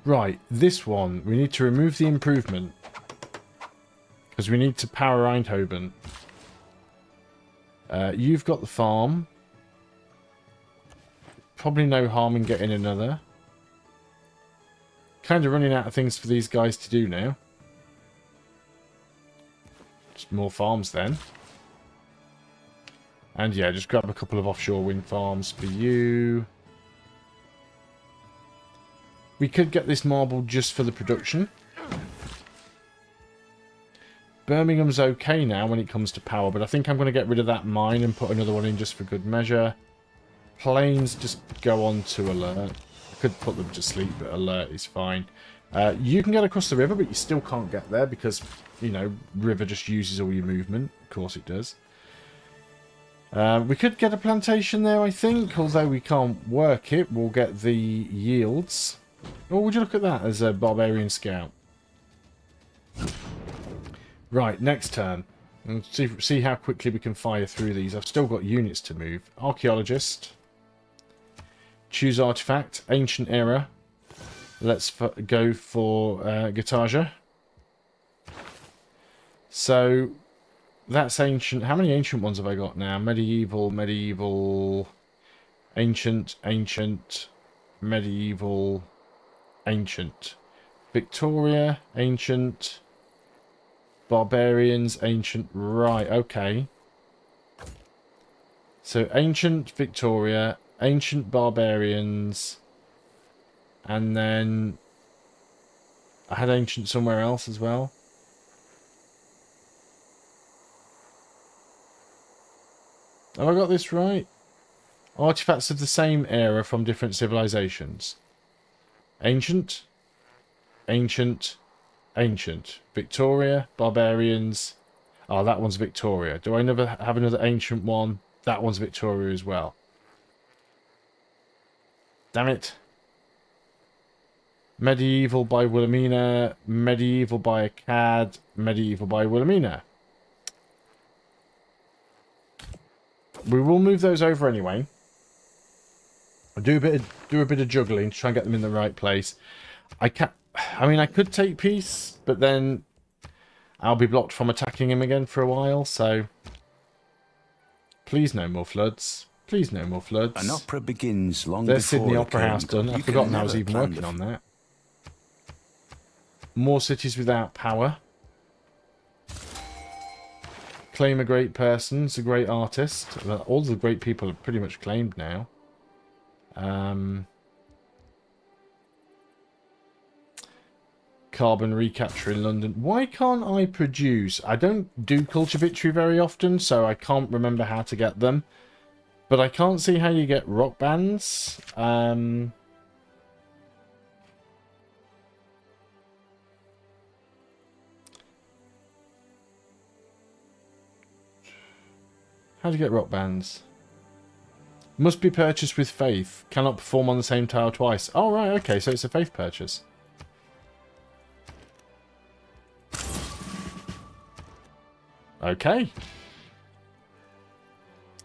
Right, this one. We need to remove the improvement. Because we need to power Eindhoven. You've got the farm. Probably no harm in getting another. Kind of running out of things for these guys to do now. Just more farms then. And yeah, just grab a couple of offshore wind farms for you. We could get this marble just for the production. Birmingham's okay now when it comes to power, but I think I'm going to get rid of that mine and put another one in just for good measure. Planes just go on to alert. I could put them to sleep, but alert is fine. You can get across the river, but you still can't get there because, you know, river just uses all your movement. Of course it does. We could get a plantation there, I think, although we can't work it. We'll get the yields. Or would you look at that as a barbarian scout? Right, next turn. And see how quickly we can fire through these. I've still got units to move. Archaeologist. Choose artifact. Ancient era. Let's go for Gataja. So, that's ancient. How many ancient ones have I got now? Medieval, medieval, ancient, ancient, medieval, ancient. Victoria, ancient... Barbarians, ancient, right, okay. So, ancient Victoria, ancient barbarians, and then I had ancient somewhere else as well. Have I got this right? Artifacts of the same era from different civilizations. Ancient, ancient, ancient. Victoria, barbarians. Oh, that one's Victoria. Do I never have another ancient one? That one's Victoria as well. Damn it. Medieval by Wilhelmina. Medieval by Akkad. Medieval by Wilhelmina. We will move those over anyway. I'll do a bit of juggling to try and get them in the right place. I mean, I could take peace, but then I'll be blocked from attacking him again for a while, so... Please no more floods. Please no more floods. An opera begins long There's before Sydney Opera House done. I've forgotten I was even working on that. More cities without power. Claim a great person. It's a great artist. All the great people are pretty much claimed now. Carbon recapture in London. Why can't I produce? I don't do culture victory very often, so I can't remember how to get them. But I can't see how you get rock bands. How do you get rock bands? Must be purchased with faith. Cannot perform on the same tile twice. Oh, right, okay, so it's a faith purchase. Okay.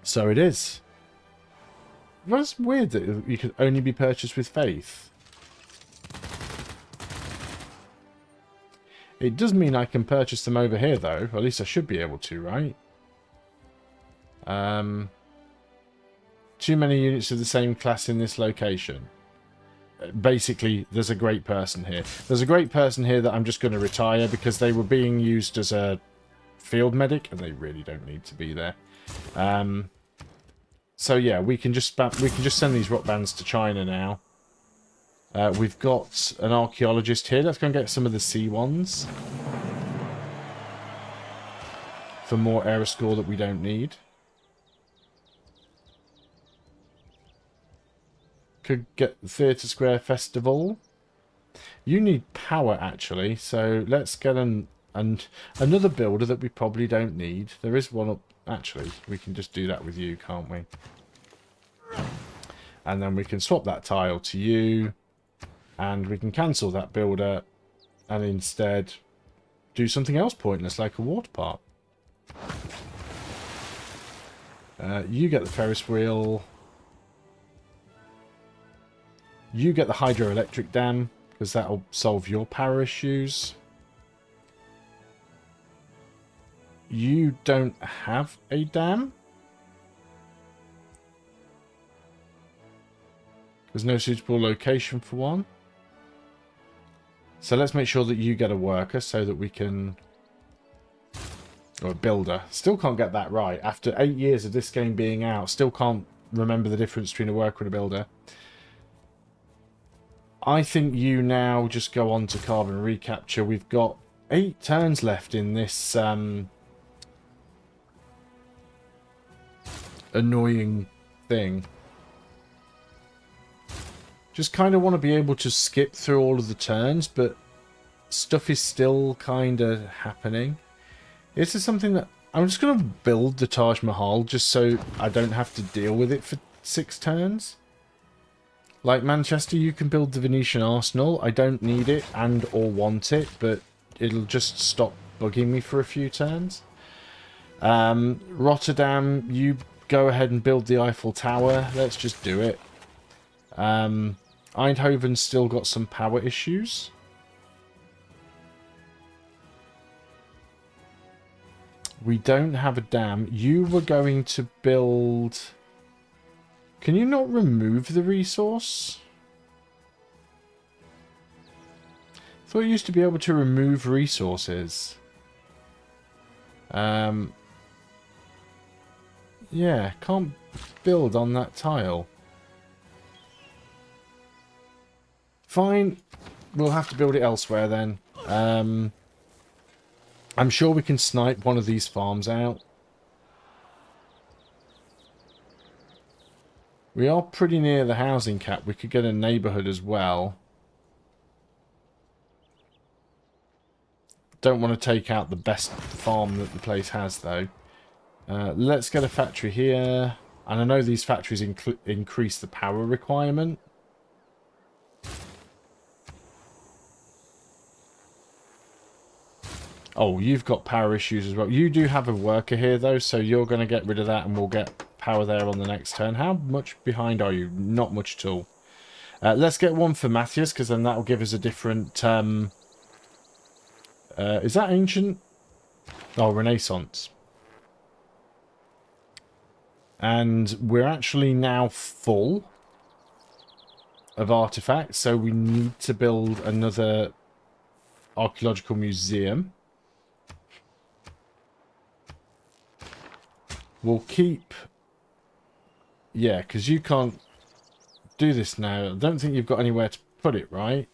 So it is. That's weird that you could only be purchased with faith. It does mean I can purchase them over here, though. Or at least I should be able to, right? Too many units of the same class in this location. Basically, there's a great person here. There's a great person here that I'm just going to retire because they were being used as a field medic and they really don't need to be there. So yeah, we can just send these rock bands to China now. We've got an archaeologist here. Let's go and get some of the C1s for more era score that we don't need. Could get the Theatre Square Festival. You need power, actually, so let's get another builder that we probably don't need. There is one up... Actually, we can just do that with you, can't we? And then we can swap that tile to you, and we can cancel that builder, and instead do something else pointless, like a water park. You get the Ferris wheel. You get the hydroelectric dam, because that'll solve your power issues. You don't have a dam? There's no suitable location for one. So let's make sure that you get a worker so that we can... Or a builder. Still can't get that right. After 8 years of this game being out, still can't remember the difference between a worker and a builder. I think you now just go on to carbon recapture. We've got 8 turns left in this annoying thing. Just kind of want to be able to skip through all of the turns, but stuff is still kind of happening. This is something that I'm just going to build the Taj Mahal just so I don't have to deal with it for 6 turns. Like Manchester, you can build the Venetian Arsenal. I don't need it and or want it, but it'll just stop bugging me for a few turns. Rotterdam, you go ahead and build the Eiffel Tower. Let's just do it. Eindhoven's still got some power issues. We don't have a dam. You were going to build... Can you not remove the resource? I thought you used to be able to remove resources. Yeah, can't build on that tile. Fine. We'll have to build it elsewhere then. I'm sure we can snipe one of these farms out. We are pretty near the housing cap. We could get a neighbourhood as well. Don't want to take out the best farm that the place has, though. Let's get a factory here. And I know these factories increase the power requirement. Oh, you've got power issues as well. You do have a worker here, though, so you're going to get rid of that and we'll get power there on the next turn. How much behind are you? Not much at all. Let's get one for Matthias, because then that'll give us a different... is that ancient? Oh, Renaissance. And we're actually now full of artifacts, so we need to build another archaeological museum. We'll keep... Yeah, because you can't do this now. I don't think you've got anywhere to put it, right?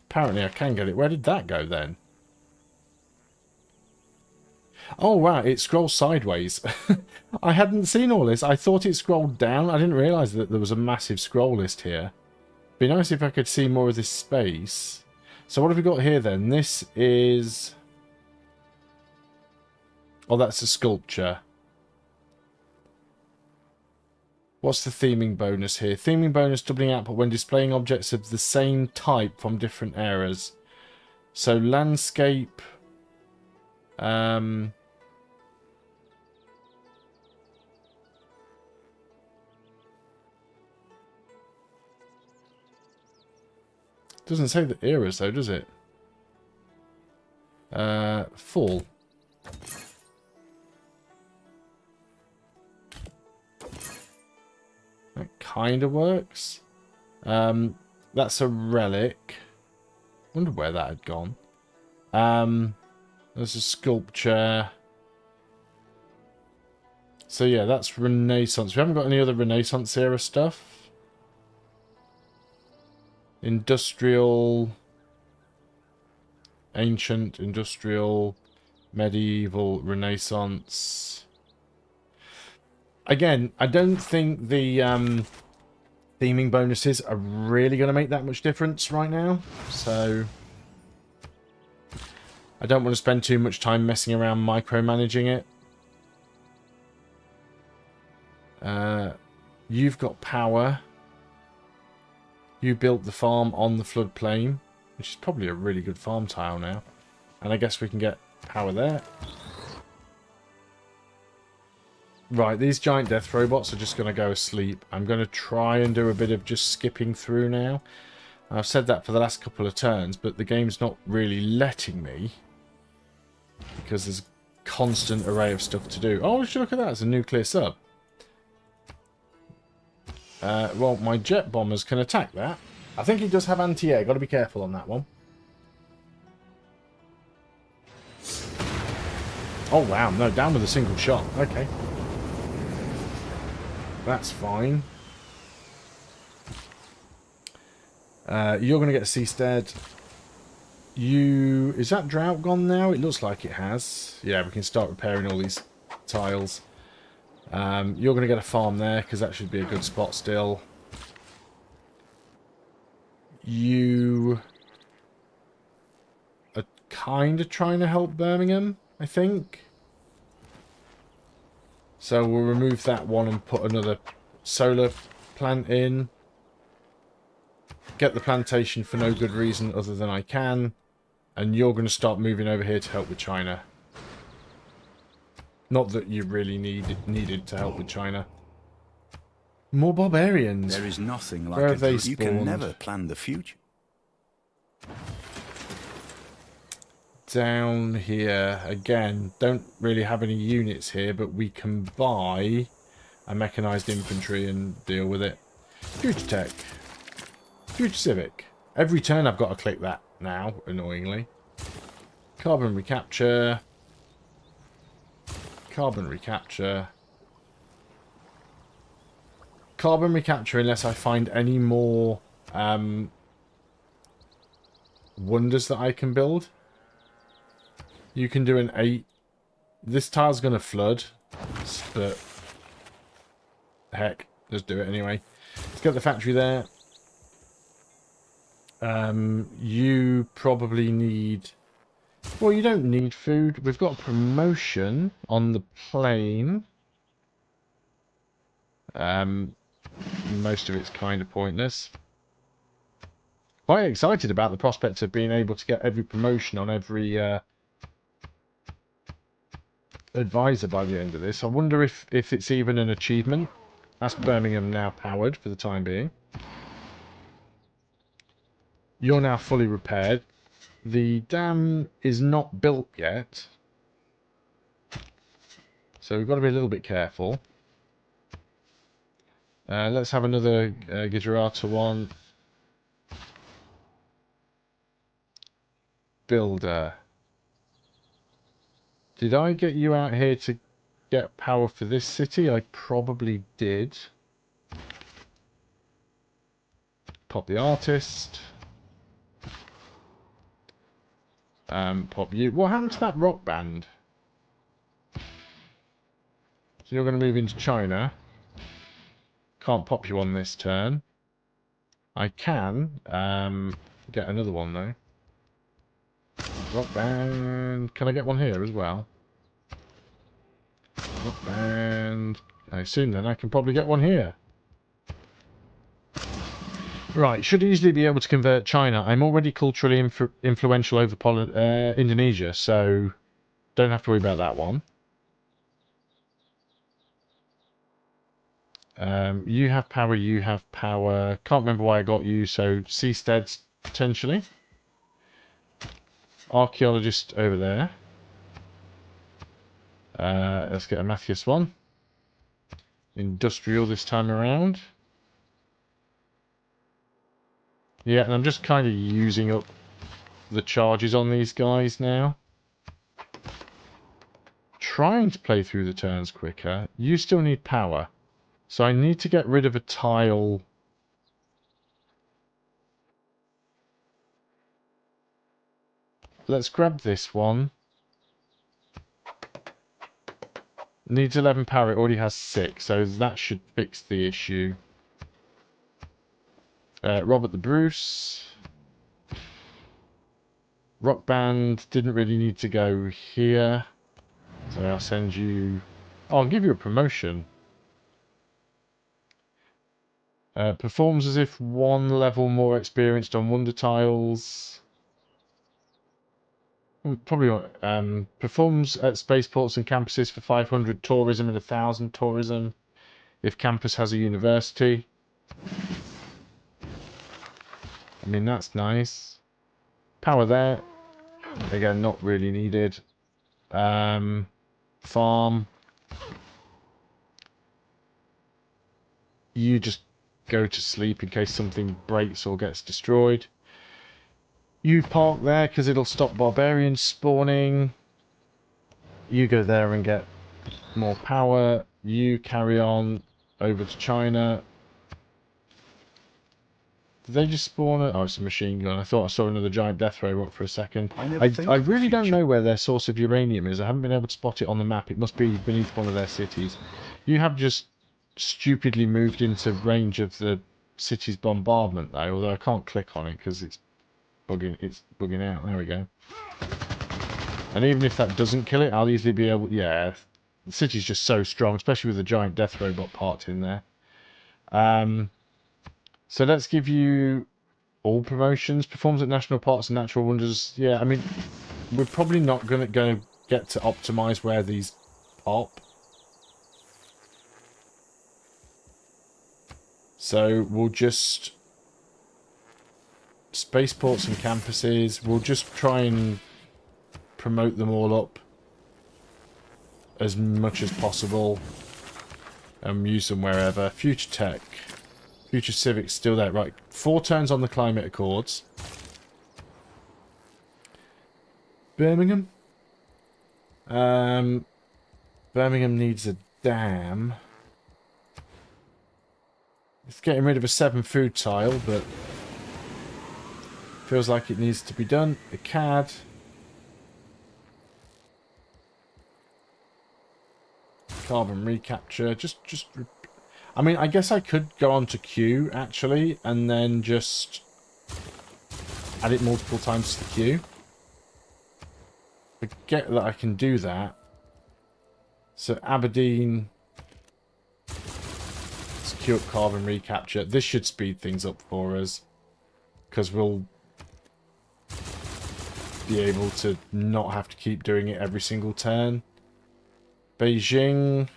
Apparently I can get it. Where did that go then? Oh, wow, it scrolls sideways. I hadn't seen all this. I thought it scrolled down. I didn't realise that there was a massive scroll list here. Be nice if I could see more of this space. So what have we got here then? This is... Oh, that's a sculpture. What's the theming bonus here? Theming bonus doubling output when displaying objects of the same type from different eras. So landscape... Doesn't say the eras though, does it? Full. kind of works. That's a relic. Wonder where that had gone. There's a sculpture. So yeah, that's Renaissance. We haven't got any other Renaissance era stuff. Industrial, ancient, industrial, medieval, Renaissance. Again, I don't think the theming bonuses are really going to make that much difference right now. So I don't want to spend too much time messing around micromanaging it. You've got power. You built the farm on the floodplain, which is probably a really good farm tile now. And I guess we can get power there. Right, these giant death robots are just going to go asleep. I'm going to try and do a bit of just skipping through now. I've said that for the last couple of turns, but the game's not really letting me. Because there's a constant array of stuff to do. Oh, look at that. It's a nuclear sub. Well, my jet bombers can attack that. I think he does have anti-air. Got to be careful on that one. Oh, wow. No, down with a single shot. Okay. That's fine. You're going to get a seastead. Is that drought gone now? It looks like it has. Yeah, we can start repairing all these tiles. You're going to get a farm there, because that should be a good spot still. You are kind of trying to help Birmingham, I think. So we'll remove that one and put another solar plant in. Get the plantation for no good reason other than I can. And you're going to start moving over here to help with China. Not that you really needed to help with China. More barbarians. There is nothing like Where have they You spawned? can never plan the future. Down here again. Don't really have any units here, but we can buy a mechanized infantry and deal with it. Future tech. Future civic. Every turn I've got to click that now, annoyingly. Carbon recapture. Carbon recapture. Carbon recapture unless I find any more wonders that I can build. You can do an 8. This tile's going to flood. But heck, let's do it anyway. Let's get the factory there. You probably need... Well, you don't need food. We've got a promotion on the plane. Most of it's kind of pointless. Quite excited about the prospect of being able to get every promotion on every advisor by the end of this. I wonder if it's even an achievement. That's Birmingham now powered for the time being. You're now fully repaired. The dam is not built yet. So we've got to be a little bit careful. Let's have another Gujarata one. Builder. Did I get you out here to get power for this city? I probably did. Pop the artist. Pop you. What happened to that rock band? So you're going to move into China. Can't pop you on this turn. I can get another one though. Rock band. Can I get one here as well? Rock band. I assume then I can probably get one here. Right, should easily be able to convert China. I'm already culturally influential over Indonesia, so don't have to worry about that one. You have power, you have power. Can't remember why I got you, so seasteads potentially. Archaeologist over there. Let's get a Matthias one. Industrial this time around. Yeah, and I'm just kind of using up the charges on these guys now. Trying to play through the turns quicker. You still need power. So I need to get rid of a tile. Let's grab this one. Needs 11 power, it already has 6, so that should fix the issue. Robert the Bruce. Rock Band didn't really need to go here. So I'll send you... Oh, I'll give you a promotion. Performs as if 1 level more experienced on wonder tiles. Probably performs at spaceports and campuses for 500 tourism and 1,000 tourism if campus has a university. I mean, that's nice. Power there. Again, not really needed. Farm. You just go to sleep in case something breaks or gets destroyed. You park there because it'll stop barbarians spawning. You go there and get more power. You carry on over to China. Did they just spawn it? Oh, it's a machine gun. I thought I saw another giant death robot for a second. I really don't know where their source of uranium is. I haven't been able to spot it on the map. It must be beneath one of their cities. You have just stupidly moved into range of the city's bombardment, though. Although I can't click on it because it's bugging out. There we go. And even if that doesn't kill it, I'll easily be able... Yeah, the city's just so strong, especially with the giant death robot parked in there. So let's give you all promotions. Performs at national parks and natural wonders. Yeah, I mean, we're probably not going to get to optimize where these pop. So we'll just... Spaceports and campuses. We'll just try and promote them all up as much as possible. And use them wherever. Future Tech. Future Civic's still there. Right, 4 turns on the Climate Accords. Birmingham. Birmingham needs a dam. It's getting rid of a 7 food tile, but feels like it needs to be done. A CAD. Carbon recapture. Just I mean, I guess I could go on to Q, actually, and then just add it multiple times to the queue. Forget that I can do that. So, Aberdeen... Let's queue up carbon recapture. This should speed things up for us. Because we'll be able to not have to keep doing it every single turn. Beijing...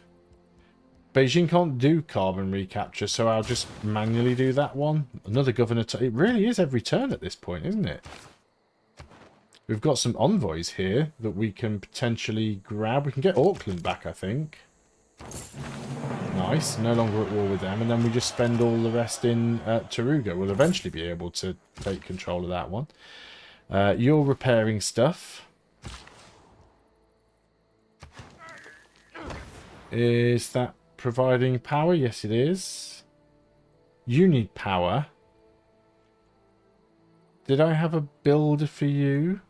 Beijing can't do carbon recapture, so I'll just manually do that one. Another governor... It really is every turn at this point, isn't it? We've got some envoys here that we can potentially grab. We can get Auckland back, I think. Nice. No longer at war with them. And then we just spend all the rest in Taruga. We'll eventually be able to take control of that one. You're repairing stuff. Is that... providing power? Yes, it is. You need power. Did I have a builder for you?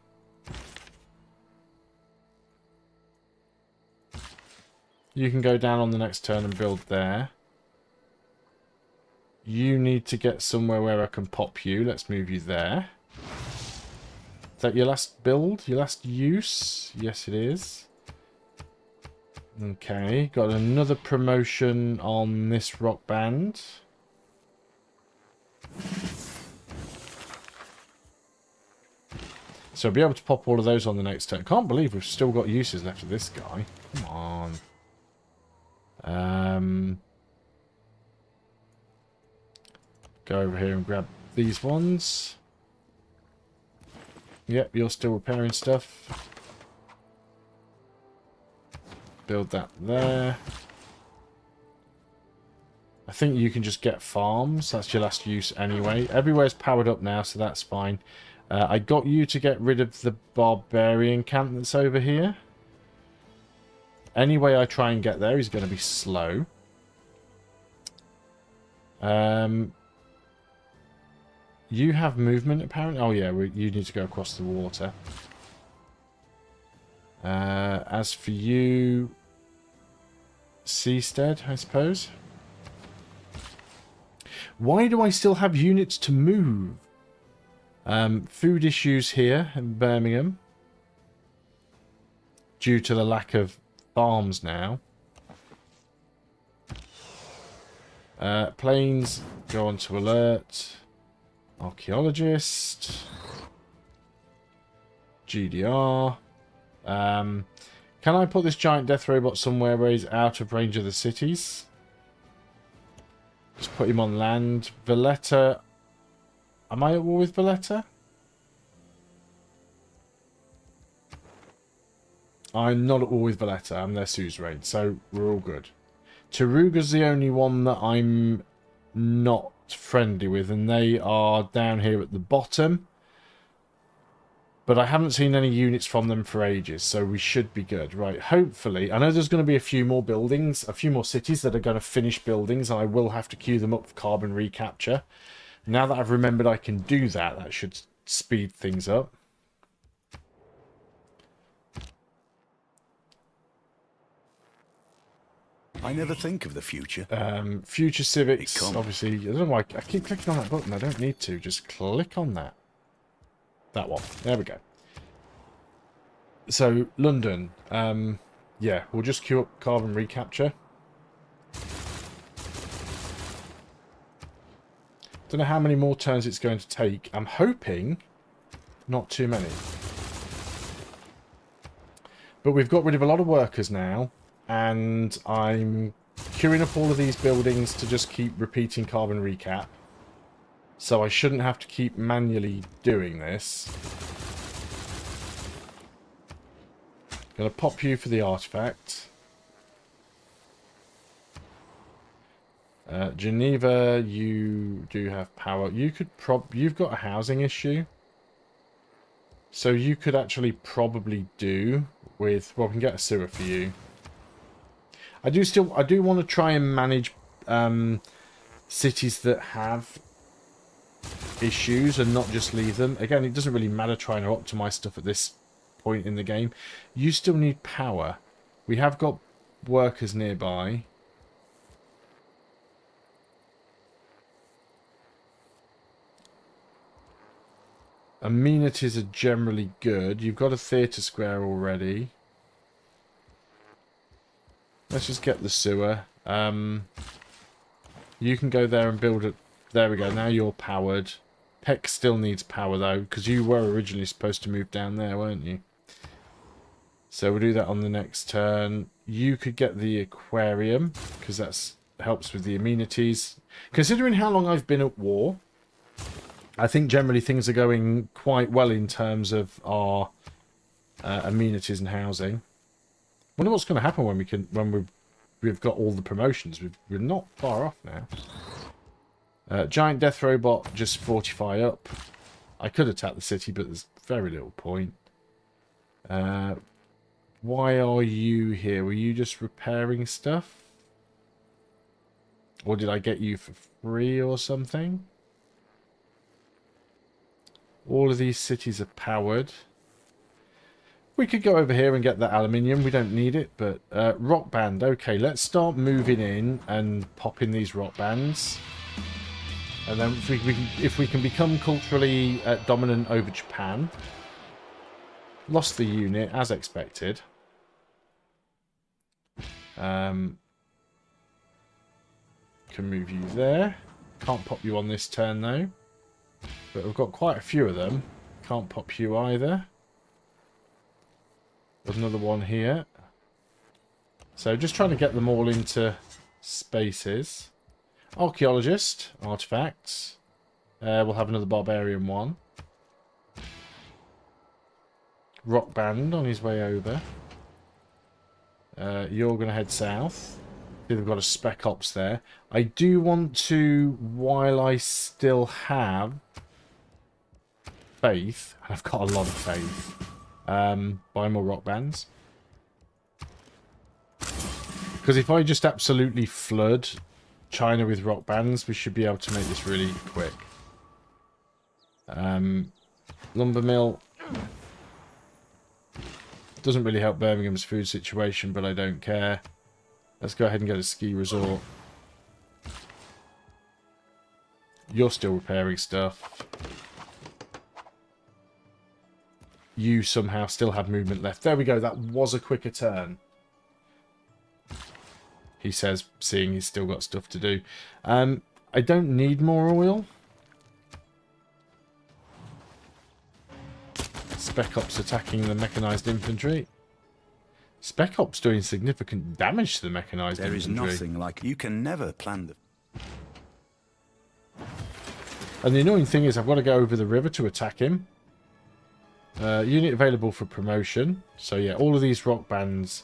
You can go down on the next turn and build there. You need to get somewhere where I can pop you. Let's move you there. Is that your last build? Your last use? Yes, it is. Okay, got another promotion on this rock band. So I'll be able to pop all of those on the next turn. Can't believe we've still got uses left of this guy. Come on. Go over here and grab these ones. Yep, you're still repairing stuff. Build that there. I think you can just get farms. That's your last use anyway. Everywhere's powered up now, so that's fine. I got you to get rid of the barbarian camp that's over here. Any way I try and get there is going to be slow. You have movement, apparently. Oh, yeah, you need to go across the water. As for you... Seastead, I suppose. Why do I still have units to move? Food issues here in Birmingham. Due to the lack of farms now. Planes go on to alert. Archaeologist. GDR. Can I put this giant death robot somewhere where he's out of range of the cities? Just put him on land. Valletta. Am I at war with Valletta? I'm not at war with Valletta. I'm their suzerain, so we're all good. Taruga's the only one that I'm not friendly with, and they are down here at the bottom. But I haven't seen any units from them for ages, so we should be good. Right, hopefully. I know there's going to be a few more buildings, a few more cities that are going to finish buildings, and I will have to queue them up for carbon recapture. Now that I've remembered I can do that, that should speed things up. I never think of the future. Future civics, obviously. I don't know why I keep clicking on that button. I don't need to. Just click on that. That one. There we go. So, London. Yeah, we'll just queue up carbon recapture. Don't know how many more turns it's going to take. I'm hoping not too many. But we've got rid of a lot of workers now. And I'm queuing up all of these buildings to just keep repeating carbon recap. So I shouldn't have to keep manually doing this. Gonna pop you for the artifact. Geneva, you do have power. You could you've got a housing issue. So you could actually probably do with, well, we can get a sewer for you. I do want to try and manage cities that have issues and not just leave them. Again, it doesn't really matter trying to optimize stuff at this point in the game. You still need power. We have got workers nearby. Amenities are generally good. You've got a theatre square already. Let's just get the sewer. You can go there and build it. There we go. Now you're powered. Peck still needs power, though, because you were originally supposed to move down there, weren't you? So we'll do that on the next turn. You could get the aquarium, because that helps with the amenities. Considering how long I've been at war, I think generally things are going quite well in terms of our amenities and housing. Wonder what's going to happen when we've got all the promotions. We're not far off now. Giant death robot, just fortify up. I could attack the city, but there's very little point. Why are you here? Were you just repairing stuff? Or did I get you for free or something? All of these cities are powered. We could go over here and get that aluminium. We don't need it, but rock band. Okay, let's start moving in and popping these rock bands. And then if we can become culturally dominant over Japan. Lost the unit, as expected. Can move you there. Can't pop you on this turn, though. But we've got quite a few of them. Can't pop you either. There's another one here. So just trying to get them all into spaces. Archaeologist, artifacts. We'll have another barbarian one. Rock band on his way over. You're going to head south. They've got a spec ops there. I do want to, while I still have faith, and I've got a lot of faith, buy more rock bands. Because if I just absolutely flood China with rock bands, we should be able to make this really quick. Lumber mill. Doesn't really help Birmingham's food situation, but I don't care. Let's go ahead and get a ski resort. You're still repairing stuff. You somehow still have movement left. There we go. That was a quicker turn. He says, seeing he's still got stuff to do. I don't need more oil. Spec Ops attacking the mechanized infantry. Spec Ops doing significant damage to the mechanized infantry. There is nothing like... You can never plan the... And the annoying thing is I've got to go over the river to attack him. Unit available for promotion. So yeah, all of these rock bands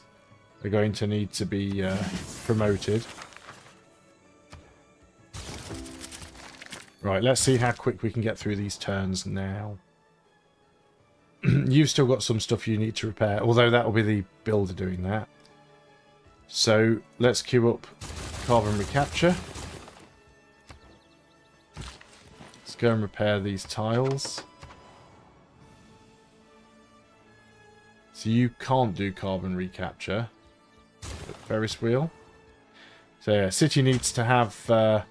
are going to need to be promoted. Right, let's see how quick we can get through these turns now. You've still got some stuff you need to repair, although that will be the builder doing that. So let's queue up carbon recapture. Let's go and repair these tiles. So you can't do carbon recapture. But Ferris wheel. So yeah, city needs to have an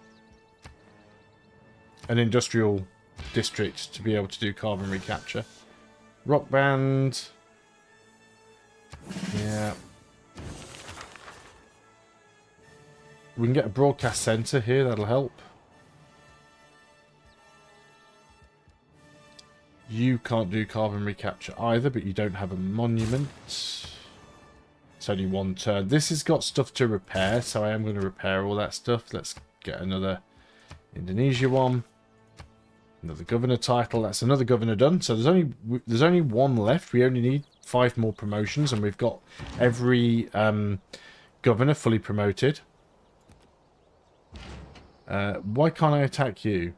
industrial district to be able to do carbon recapture. Rock band. Yeah. We can get a broadcast center here, that'll help. You can't do carbon recapture either, but you don't have a monument. It's only one turn. This has got stuff to repair, so I am going to repair all that stuff. Let's get another Indonesia one. Another governor title. That's another governor done. So there's only one left. We only need 5 more promotions, and we've got every governor fully promoted. Why can't I attack you?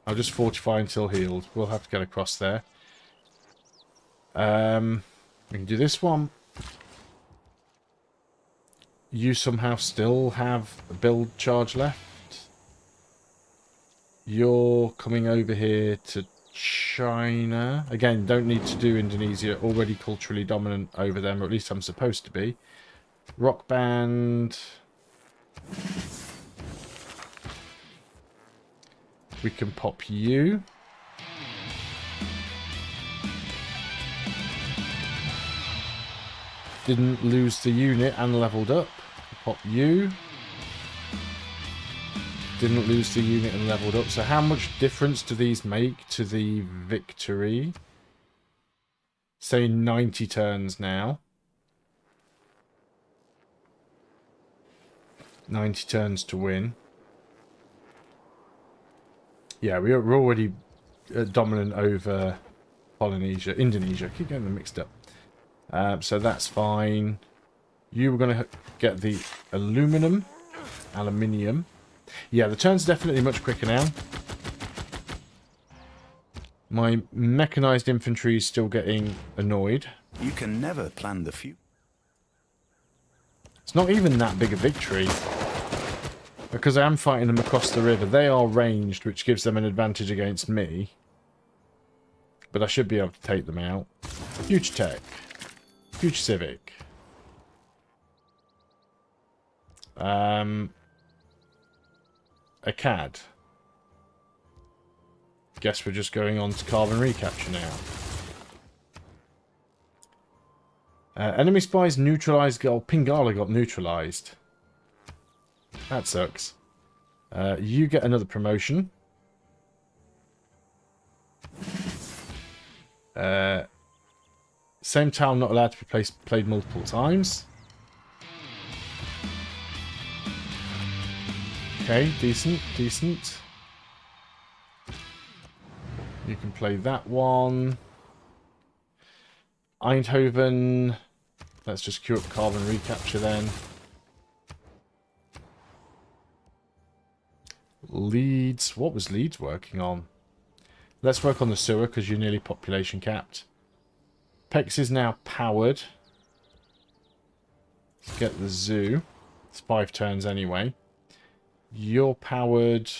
I'll just fortify until healed. We'll have to get across there. We can do this one. You somehow still have a build charge left. You're coming over here to China. Again, don't need to do Indonesia. Already culturally dominant over them, or at least I'm supposed to be. Rock band. We can pop you. Didn't lose the unit and leveled up. Pop you. Didn't lose the unit and leveled up. So how much difference do these make to the victory? Say 90 turns now. 90 turns to win. Yeah, we're already dominant over Polynesia. Indonesia. I keep getting them mixed up. So that's fine. You were going to get the aluminium. Yeah, the turn's definitely much quicker now. My mechanized infantry is still getting annoyed. You can never plan the future. It's not even that big a victory. Because I am fighting them across the river. They are ranged, which gives them an advantage against me. But I should be able to take them out. Huge tech. Huge civic. A CAD. Guess we're just going on to carbon recapture now. Enemy spies neutralized. Oh, Pingala got neutralized. That sucks. You get another promotion. Same tile not allowed to be played multiple times. Okay, decent, decent. You can play that one. Eindhoven. Let's just queue up carbon recapture then. Leeds. What was Leeds working on? Let's work on the sewer because you're nearly population capped. Pex is now powered. Let's get the zoo. It's 5 turns anyway. You're powered.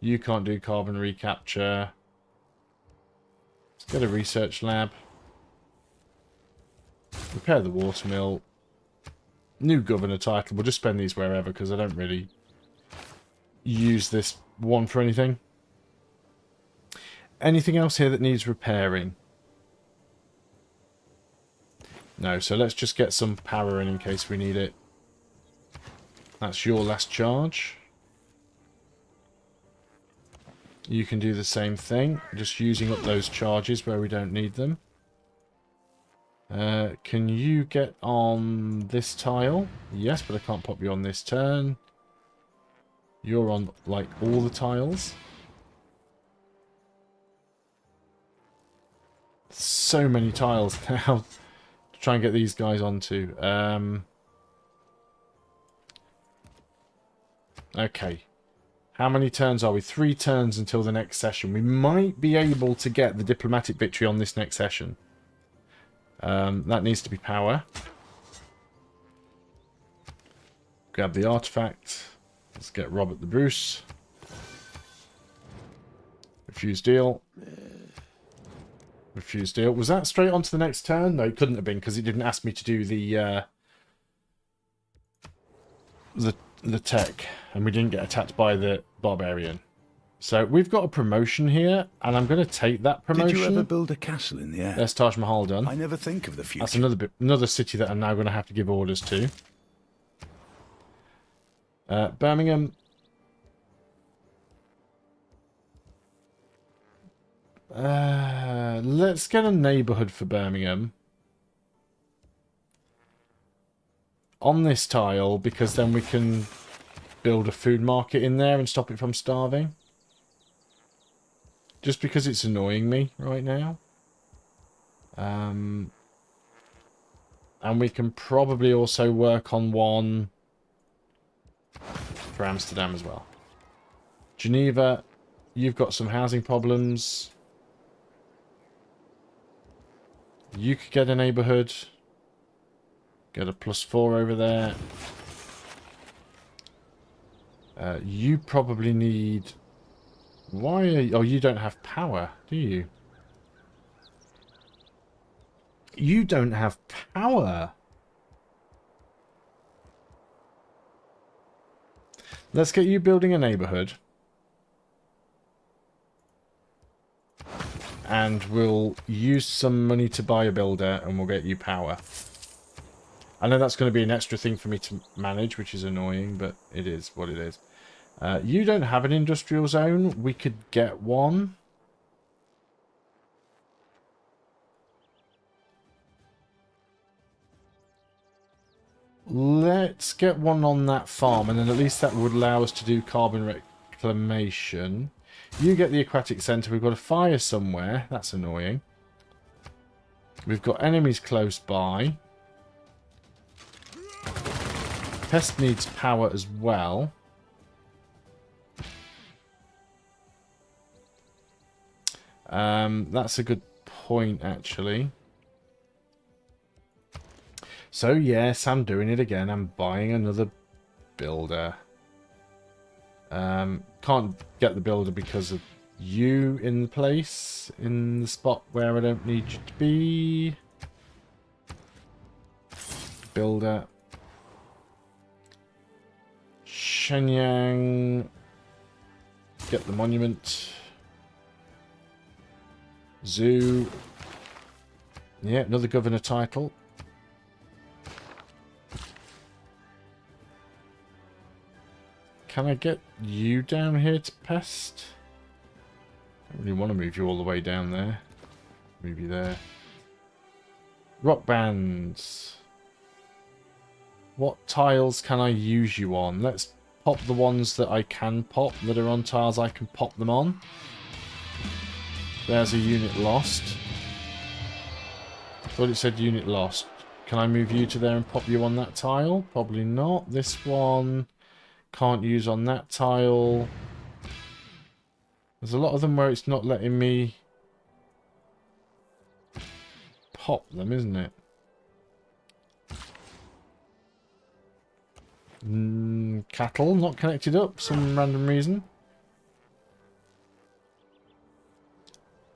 You can't do carbon recapture. Let's get a research lab. Repair the watermill. New governor title. We'll just spend these wherever because I don't really use this one for anything. Anything else here that needs repairing? No, so let's just get some power in case we need it. That's your last charge. You can do the same thing, just using up those charges where we don't need them. Can you get on this tile? Yes, but I can't pop you on this turn. You're on, like, all the tiles. So many tiles now to try and get these guys onto. Okay. How many turns are we? 3 turns until the next session. We might be able to get the diplomatic victory on this next session. That needs to be power. Grab the artifact. Let's get Robert the Bruce. Refuse deal. Refuse deal. Was that straight on to the next turn? No, it couldn't have been because it didn't ask me to do the tech, and we didn't get attacked by the barbarian. So we've got a promotion here, and I'm going to take that promotion. Did you ever build a castle in the air? There's Taj Mahal done. I never think of the future. That's another city that I'm now going to have to give orders to. Birmingham. Let's get a neighbourhood for Birmingham. On this tile, because then we can build a food market in there and stop it from starving. Just because it's annoying me right now. And we can probably also work on one for Amsterdam as well. Geneva, you've got some housing problems. You could get a neighbourhood. Get a +4 over there. You probably need... Why are you... Oh, you don't have power, do you? You don't have power. Let's get you building a neighbourhood. And we'll use some money to buy a builder and we'll get you power. I know that's going to be an extra thing for me to manage, which is annoying, but it is what it is. You don't have an industrial zone. We could get one. Let's get one on that farm, and then at least that would allow us to do carbon reclamation. You get the aquatic centre. We've got a fire somewhere. That's annoying. We've got enemies close by. Pest needs power as well. That's a good point, actually. So, yes, I'm doing it again. I'm buying another builder. Can't get the builder because of you in the place, in the spot where I don't need you to be. Builder. Shenyang. Get the monument. Zoo. Yeah, another governor title. Can I get you down here to pest? I don't really want to move you all the way down there. Move you there. Rock bands. What tiles can I use you on? Let's pop the ones that I can pop, that are on tiles I can pop them on. There's a unit lost. Thought it said unit lost. Can I move you to there and pop you on that tile? Probably not. This one Can't use on that tile. There's a lot of them where it's not letting me pop them, isn't it? Cattle not connected up for some random reason.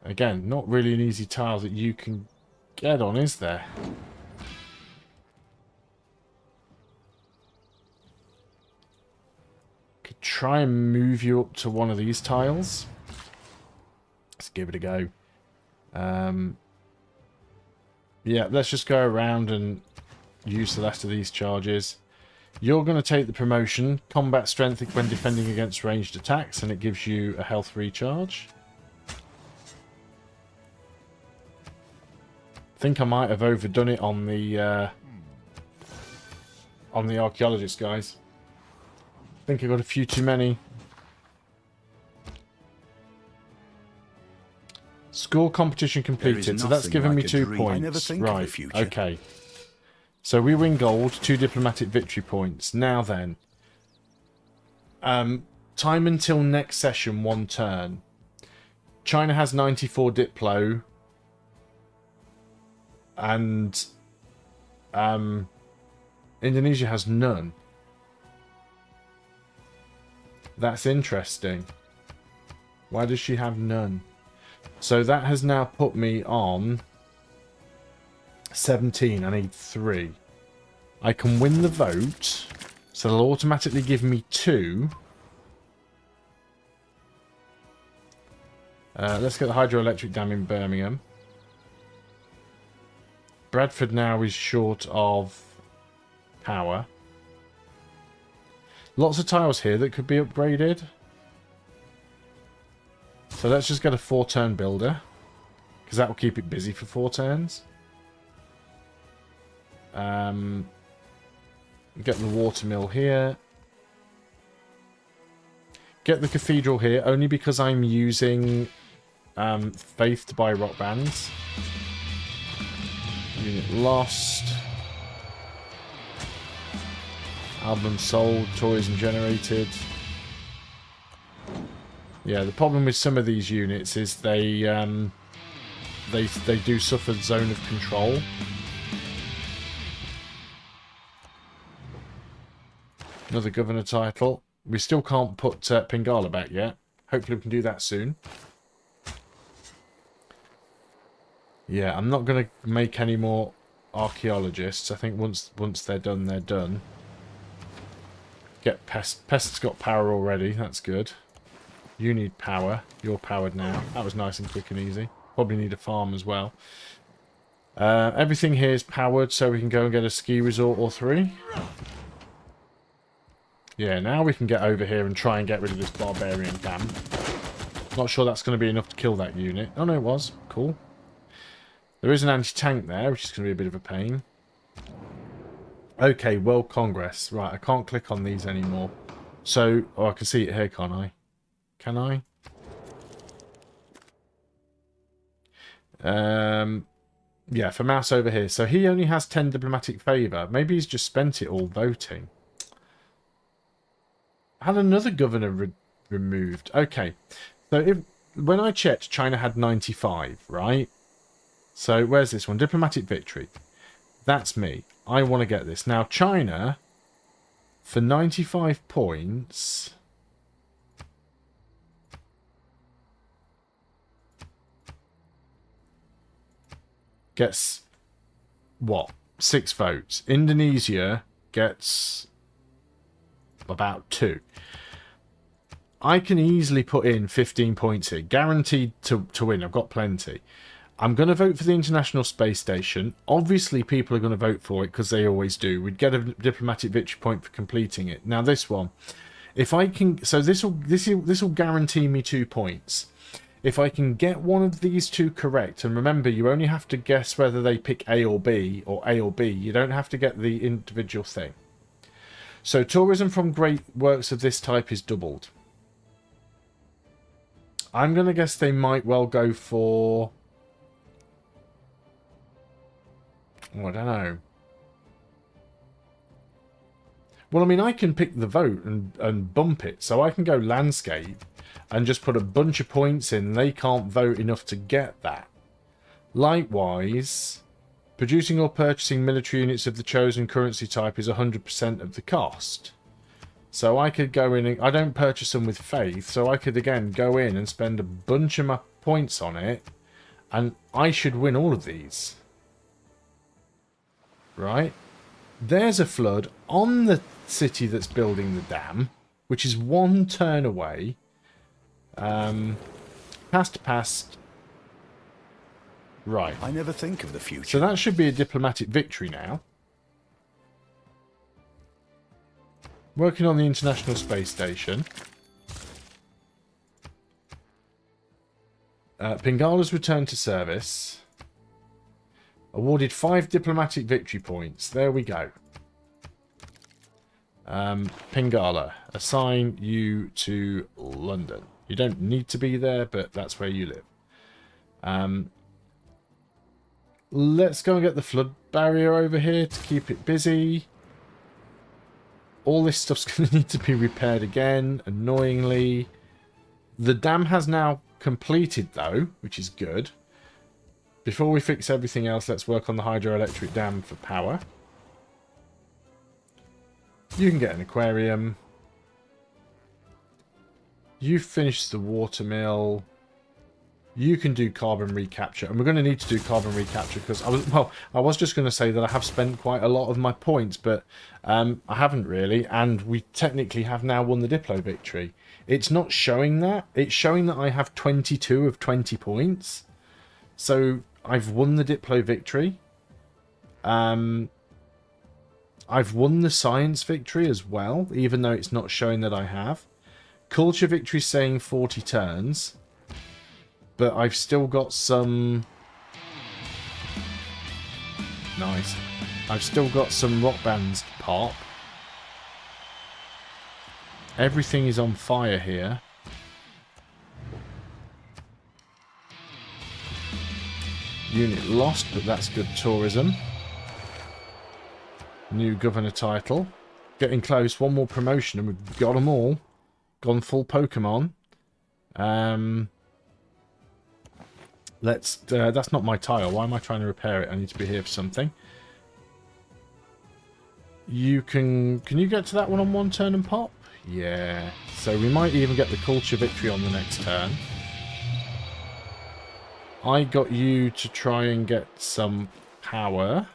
Again, not really an easy tile that you can get on, is there? Could try and move you up to one of these tiles. Let's give it a go. Yeah, let's just go around and use the last of these charges. You're going to take the promotion, combat strength when defending against ranged attacks, and it gives you a health recharge. I think I might have overdone it on the archaeologist, guys. I think I got a few too many. Score competition completed, so that's given me 2 points. Right, okay. So we win gold, 2 diplomatic victory points. Now then, time until next session, 1 turn. China has 94 Diplo, and Indonesia has none. That's interesting. Why does she have none? So that has now put me on 17. I need 3. I can win the vote, so they'll automatically give me 2. Let's get the hydroelectric dam in Birmingham. Bradford now is short of power. Lots of tiles here that could be upgraded. So let's just get a 4-turn builder, because that will keep it busy for 4 turns. Get the watermill here. Get the cathedral here, only because I'm using faith to buy rock bands. Unit lost. Album sold. Tourism generated. Yeah, the problem with some of these units is they do suffer zone of control. Another governor title. We still can't put Pingala back yet. Hopefully we can do that soon. Yeah, I'm not going to make any more archaeologists. I think once they're done, they're done. Get Pest. Pest's got power already. That's good. You need power. You're powered now. That was nice and quick and easy. Probably need a farm as well. Everything here is powered, so we can go and get a ski resort or 3. Yeah, now we can get over here and try and get rid of this barbarian camp. Not sure that's going to be enough to kill that unit. Oh no, it was. Cool. There is an anti-tank there, which is going to be a bit of a pain. Okay, World Congress. Right, I can't click on these anymore. So, oh, I can see it here, can't I? Can I? Yeah, for mouse over here. So he only has 10 diplomatic favour. Maybe he's just spent it all voting. Had another governor removed. Okay. So when I checked, China had 95, right? So where's this one? Diplomatic victory. That's me. I want to get this. Now, China, for 95 points... gets, what, 6 votes. Indonesia gets about 2. I can easily put in 15 points here. Guaranteed to win. I've got plenty. I'm going to vote for the International Space Station. Obviously, people are going to vote for it because they always do. We'd get a diplomatic victory point for completing it. Now, this one. If I can... So this will guarantee me 2 points. If I can get one of these 2 correct, and remember, you only have to guess whether they pick A or B, or A or B. You don't have to get the individual thing. So tourism from great works of this type is doubled. I'm going to guess they might well go for... Oh, I don't know. Well, I mean, I can pick the vote and bump it. So I can go landscape and just put a bunch of points in. They can't vote enough to get that. Likewise, producing or purchasing military units of the chosen currency type is 100% of the cost. So I could go in and... I don't purchase them with faith. So I could, again, go in and spend a bunch of my points on it. And I should win all of these. Right? There's a flood on the city that's building the dam, which is one turn away. Past. Right. I never think of the future. So that should be a diplomatic victory now. Working on the International Space Station. Pingala's returned to service. Awarded 5 diplomatic victory points. There we go. Pingala, assign you to London. You don't need to be there, but that's where you live. Let's go and get the flood barrier over here to keep it busy. All this stuff's going to need to be repaired again, annoyingly. The dam has now completed, though, which is good. Before we fix everything else, let's work on the hydroelectric dam for power. You can get an aquarium. You finish the watermill. You can do carbon recapture. And we're going to need to do carbon recapture because I was just going to say that I have spent quite a lot of my points, but I haven't really. And we technically have now won the Diplo victory. It's not showing that. It's showing that I have 22 of 20 points. So I've won the Diplo victory. I've won the science victory as well, even though it's not showing that I have. Culture victory saying 40 turns. But I've still got some... Nice. I've still got some rock bands to pop. Everything is on fire here. Unit lost, but that's good tourism. New governor title. Getting close. One more promotion and we've got them all. Gone full Pokemon. That's not my tile. Why am I trying to repair it? I need to be here for something. You can you get to that one on one turn and pop? Yeah. So we might even get the culture victory on the next turn. I got you to try and get some power.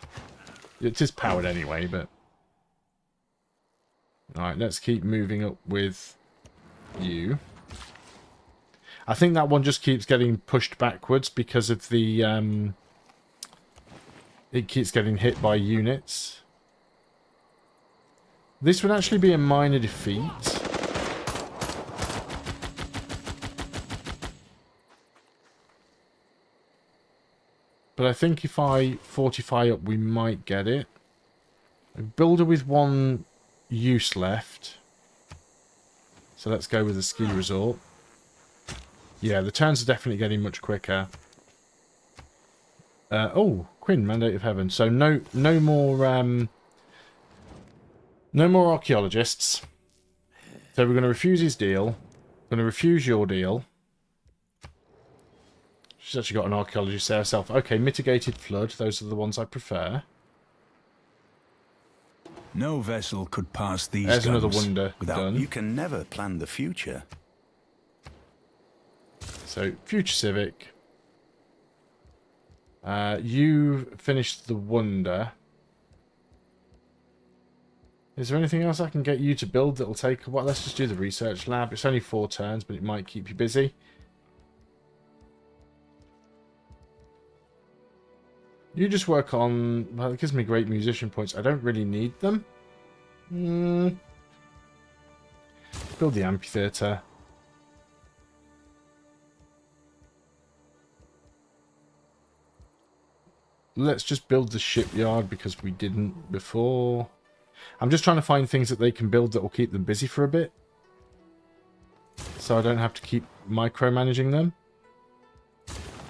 It is powered anyway, but... Alright, let's keep moving up with you. I think that one just keeps getting pushed backwards because of the... it keeps getting hit by units. This would actually be a minor defeat. But I think if I fortify up, we might get it. A builder with 1 use left. So let's go with the ski resort. Yeah, the turns are definitely getting much quicker. Oh, Quinn, Mandate of Heaven. So no more archaeologists. So we're going to refuse his deal. Going to refuse your deal. She's actually got an archaeologist there herself. Okay, mitigated flood. Those are the ones I prefer. No vessel could pass these There's guns another wonder without... done. You can never plan the future. So, Future Civic. You finished the wonder. Is there anything else I can get you to build that'll take a while? Let's just do the research lab. It's only 4 turns, but it might keep you busy. You just work on... Well, it gives me great musician points. I don't really need them. Build the amphitheatre. Let's just build the shipyard because we didn't before. I'm just trying to find things that they can build that will keep them busy for a bit. So I don't have to keep micromanaging them.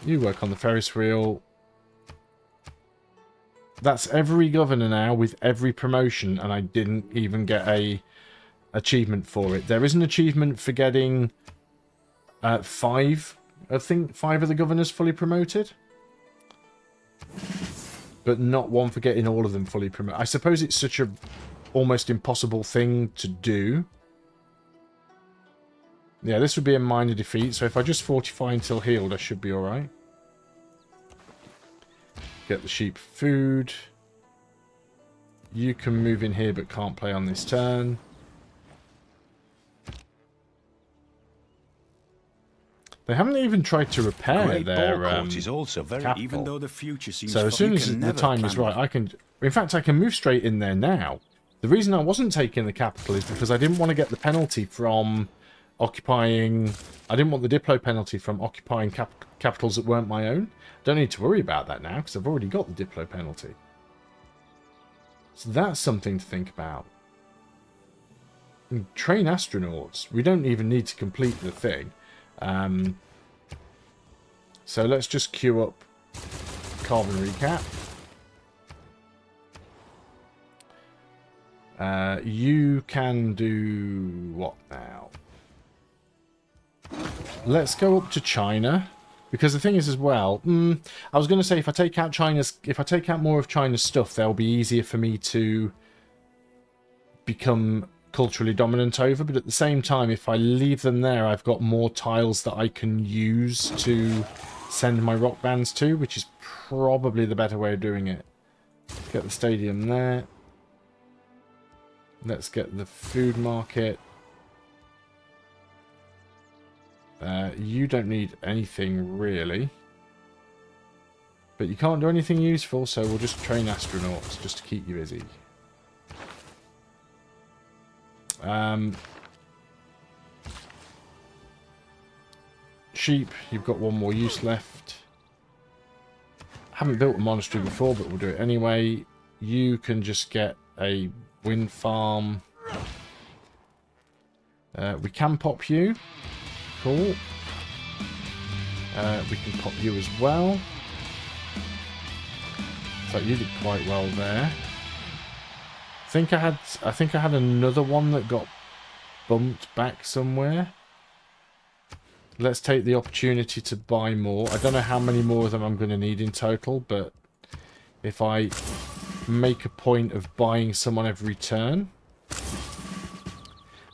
You work on the Ferris wheel. That's every governor now with every promotion, and I didn't even get a achievement for it. There is an achievement for getting 5, I think 5 of the governors fully promoted, but not one for getting all of them fully promoted. I suppose it's such a almost impossible thing to do. Yeah, this would be a minor defeat, so if I just fortify until healed, I should be alright. Get the sheep food. You can move in here but can't play on this turn. They haven't even tried to repair Great their Court is also very, capital. even though the future seems So as soon as the time is right, I can... In fact, I can move straight in there now. The reason I wasn't taking the capital is because I didn't want to get the penalty from occupying... I didn't want the Diplo penalty from occupying capitals that weren't my own. Don't need to worry about that now because I've already got the Diplo penalty. So that's something to think about. And train astronauts. We don't even need to complete the thing. So let's just queue up Carbon Recap. You can do what now? Let's go up to China. Because the thing is as well, I was going to say if I take out more of China's stuff, they'll be easier for me to become culturally dominant over. But at the same time, if I leave them there, I've got more tiles that I can use to send my rock bands to, which is probably the better way of doing it. Get the stadium there. Let's get the food market. You don't need anything really. But you can't do anything useful, so we'll just train astronauts just to keep you busy. Sheep, you've got one more use left. Haven't built a monastery before, but we'll do it anyway. You can just get a wind farm. We can pop you. Cool. We can pop you as well. So you did quite well there. I think I had another one that got bumped back somewhere. Let's take the opportunity to buy more. I don't know how many more of them I'm going to need in total, but if I make a point of buying someone every turn,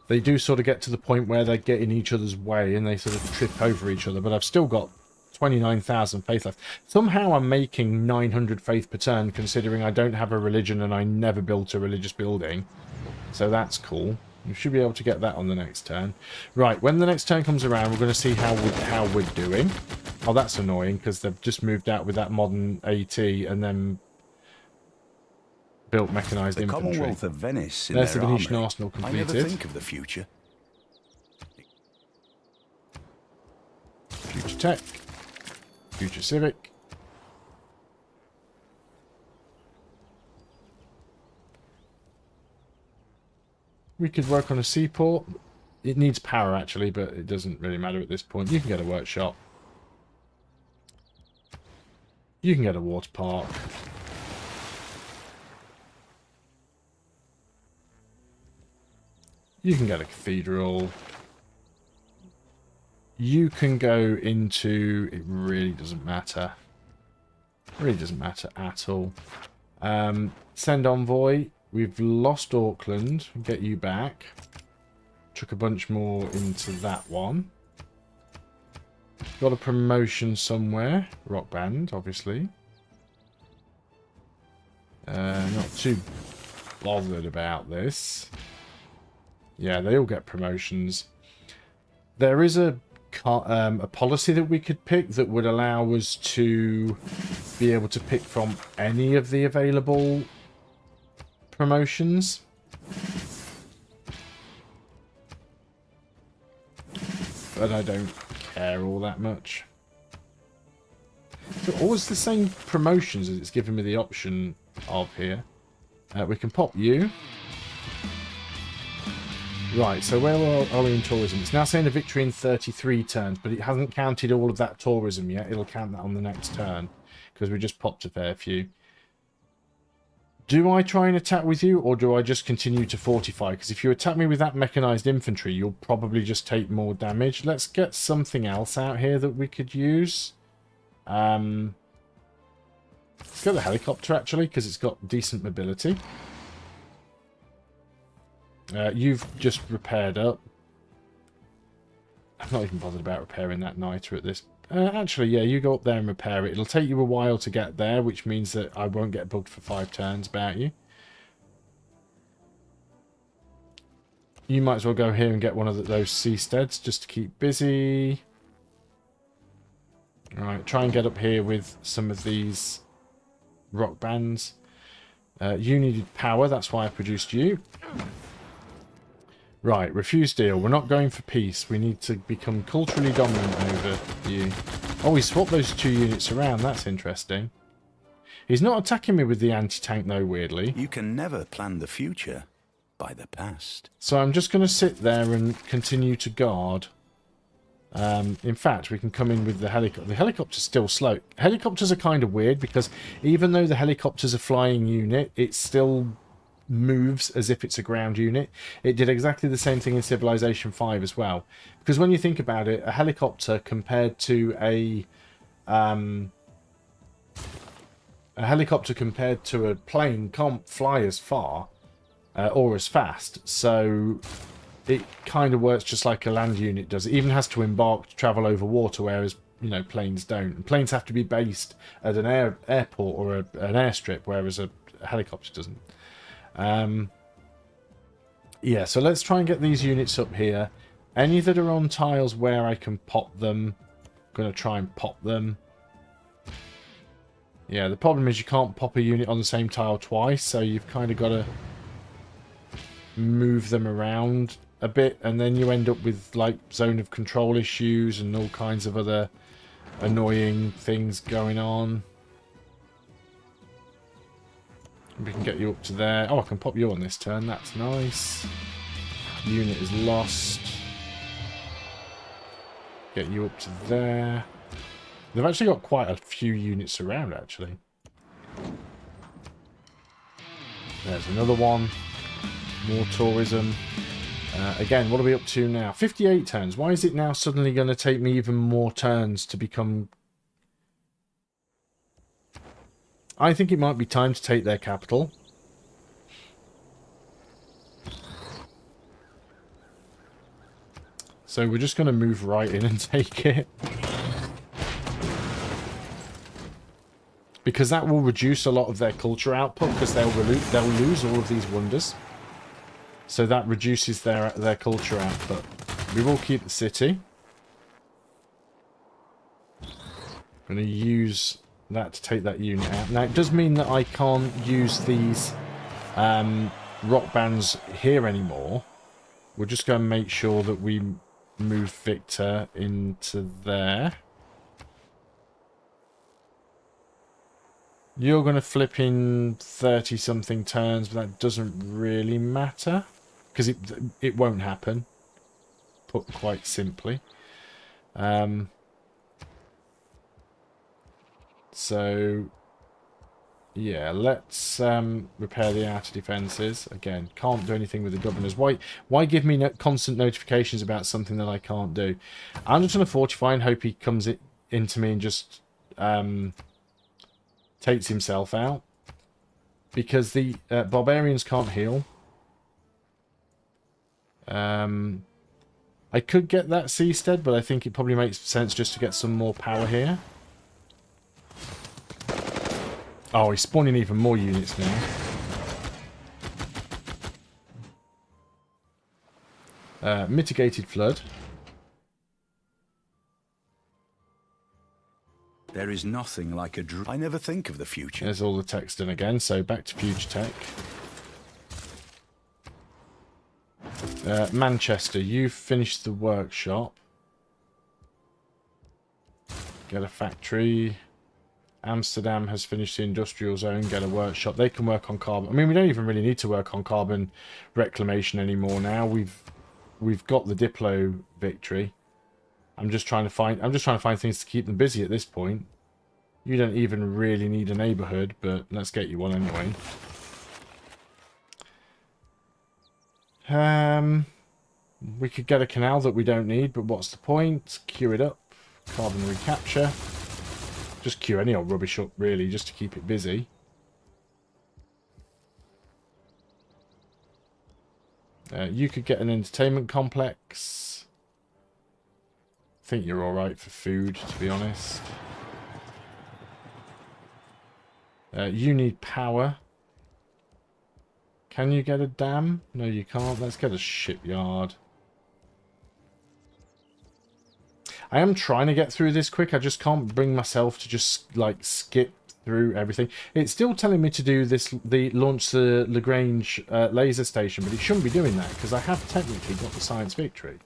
they do sort of get to the point where they get in each other's way and they sort of trip over each other. But I've still got 29,000 faith left. Somehow I'm making 900 faith per turn, considering I don't have a religion and I never built a religious building. So that's cool. We should be able to get that on the next turn. Right, when the next turn comes around, we're going to see how we're doing. Oh, that's annoying, because they've just moved out with that modern AT and then built mechanised infantry. The Commonwealth of Venice in There's the their Venetian army. arsenal I completed. never think of the future. Future Tech. Future Civic. We could work on a seaport. It needs power, actually, but it doesn't really matter at this point. You can get a workshop. You can get a water park. You can get a cathedral. You can go into... It really doesn't matter. It really doesn't matter at all. Send envoy. We've lost Auckland. Get you back. Took a bunch more into that one. Got a promotion somewhere. Rock band, obviously. Not too bothered about this. Yeah, they all get promotions. There is a policy that we could pick that would allow us to be able to pick from any of the available promotions. But I don't care all that much. So always the same promotions as it's given me the option of here. We can pop you. Right, so where are we in tourism? It's now saying a victory in 33 turns, but it hasn't counted all of that tourism yet. It'll count that on the next turn, because we just popped a fair few. Do I try and attack with you, or do I just continue to fortify? Because if you attack me with that mechanized infantry, you'll probably just take more damage. Let's get something else out here that we could use. Let's go the helicopter, actually, because it's got decent mobility. You've just repaired up. I'm not even bothered about repairing that niter at this. Actually, yeah, you go up there and repair it. It'll take you a while to get there, which means that I won't get bugged for 5 turns about you. You might as well go here and get one of those seasteads just to keep busy. Alright, try and get up here with some of these rock bands. You needed power, that's why I produced you. Right, refuse deal. We're not going for peace. We need to become culturally dominant over you. Oh, he swapped those 2 units around. That's interesting. He's not attacking me with the anti-tank, though, weirdly. You can never plan the future by the past. So I'm just going to sit there and continue to guard. In fact, we can come in with the helicopter. The helicopter's still slow. Helicopters are kind of weird because even though the helicopter's a flying unit, it still moves as if it's a ground unit. It did exactly the same thing in Civilization 5 as well. Because when you think about it, a helicopter compared to a plane can't fly as far or as fast. So it kind of works just like a land unit does. It even has to embark to travel over water, whereas, you know, planes don't. And planes have to be based at an airport or an airstrip, whereas a helicopter doesn't. Yeah, so let's try and get these units up here. Any that are on tiles where I can pop them, I'm going to try and pop them. Yeah, the problem is you can't pop a unit on the same tile twice, so you've kind of got to move them around a bit, and then you end up with like zone of control issues and all kinds of other annoying things going on. We can get you up to there. Oh, I can pop you on this turn. That's nice. Unit is lost. Get you up to there. They've actually got quite a few units around, actually. There's another one. More tourism. Again, what are we up to now? 58 turns. Why is it now suddenly going to take me even more turns to become... I think it might be time to take their capital. So we're just going to move right in and take it. Because that will reduce a lot of their culture output, because they'll lose all of these wonders. So that reduces their culture output. We will keep the city. I'm going to use that to take that unit out. Now, it does mean that I can't use these rock bands here anymore. We're just going to make sure that we move Victor into there. You're going to flip in 30-something turns, but that doesn't really matter. Because it won't happen. Put quite simply. So, yeah, let's repair the outer defences. Again, can't do anything with the governors. Why give me constant notifications about something that I can't do? I'm just going to fortify and hope he comes into me and just takes himself out. Because the barbarians can't heal. I could get that seastead, but I think it probably makes sense just to get some more power here. Oh, he's spawning even more units now. Mitigated flood. There is nothing like a dream. I never think of the future. There's all the text done again, so back to future tech. Manchester, you've finished the workshop. Get a factory. Amsterdam has finished the industrial zone. Get a workshop. They can work on carbon. I mean, we don't even really need to work on carbon reclamation anymore now. We've got the Diplo victory. I'm just trying to find things to keep them busy at this point. You don't even really need a neighborhood, but let's get you one anyway. We could get a canal that we don't need, but what's the point? Queue it up. Carbon recapture. Just queue any old rubbish up, really, just to keep it busy. You could get an entertainment complex. I think you're alright for food, to be honest. You need power. Can you get a dam? No, you can't. Let's get a shipyard. I am trying to get through this quick. I just can't bring myself to just, like, skip through everything. It's still telling me to do this, launch the Lagrange laser station, but it shouldn't be doing that because I have technically got the science victory.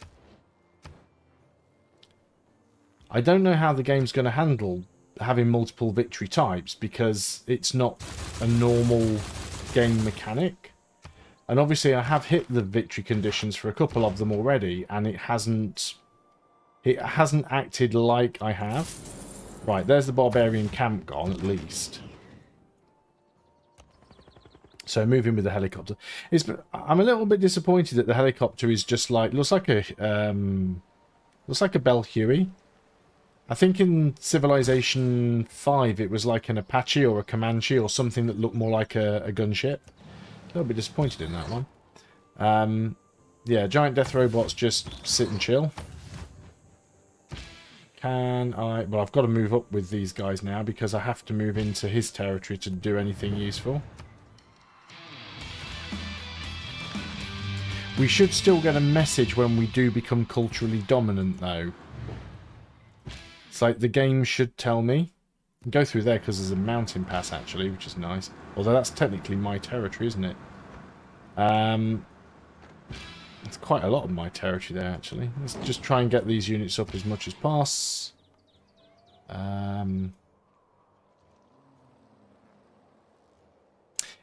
I don't know how the game's going to handle having multiple victory types because it's not a normal game mechanic. And obviously I have hit the victory conditions for a couple of them already, and it hasn't acted like I have. Right, there's the barbarian camp gone, at least. So moving with the helicopter. I'm a little bit disappointed that the helicopter is just like looks like a Bell Huey. I think in Civilization V it was like an Apache or a Comanche or something that looked more like a gunship. A little bit disappointed in that one. Yeah, giant death robots just sit and chill. Well, I've got to move up with these guys now because I have to move into his territory to do anything useful. We should still get a message when we do become culturally dominant, though. It's like the game should tell me. I can go through there because there's a mountain pass, actually, which is nice. Although that's technically my territory, isn't it? It's quite a lot of my territory there, actually. Let's just try and get these units up as much as possible.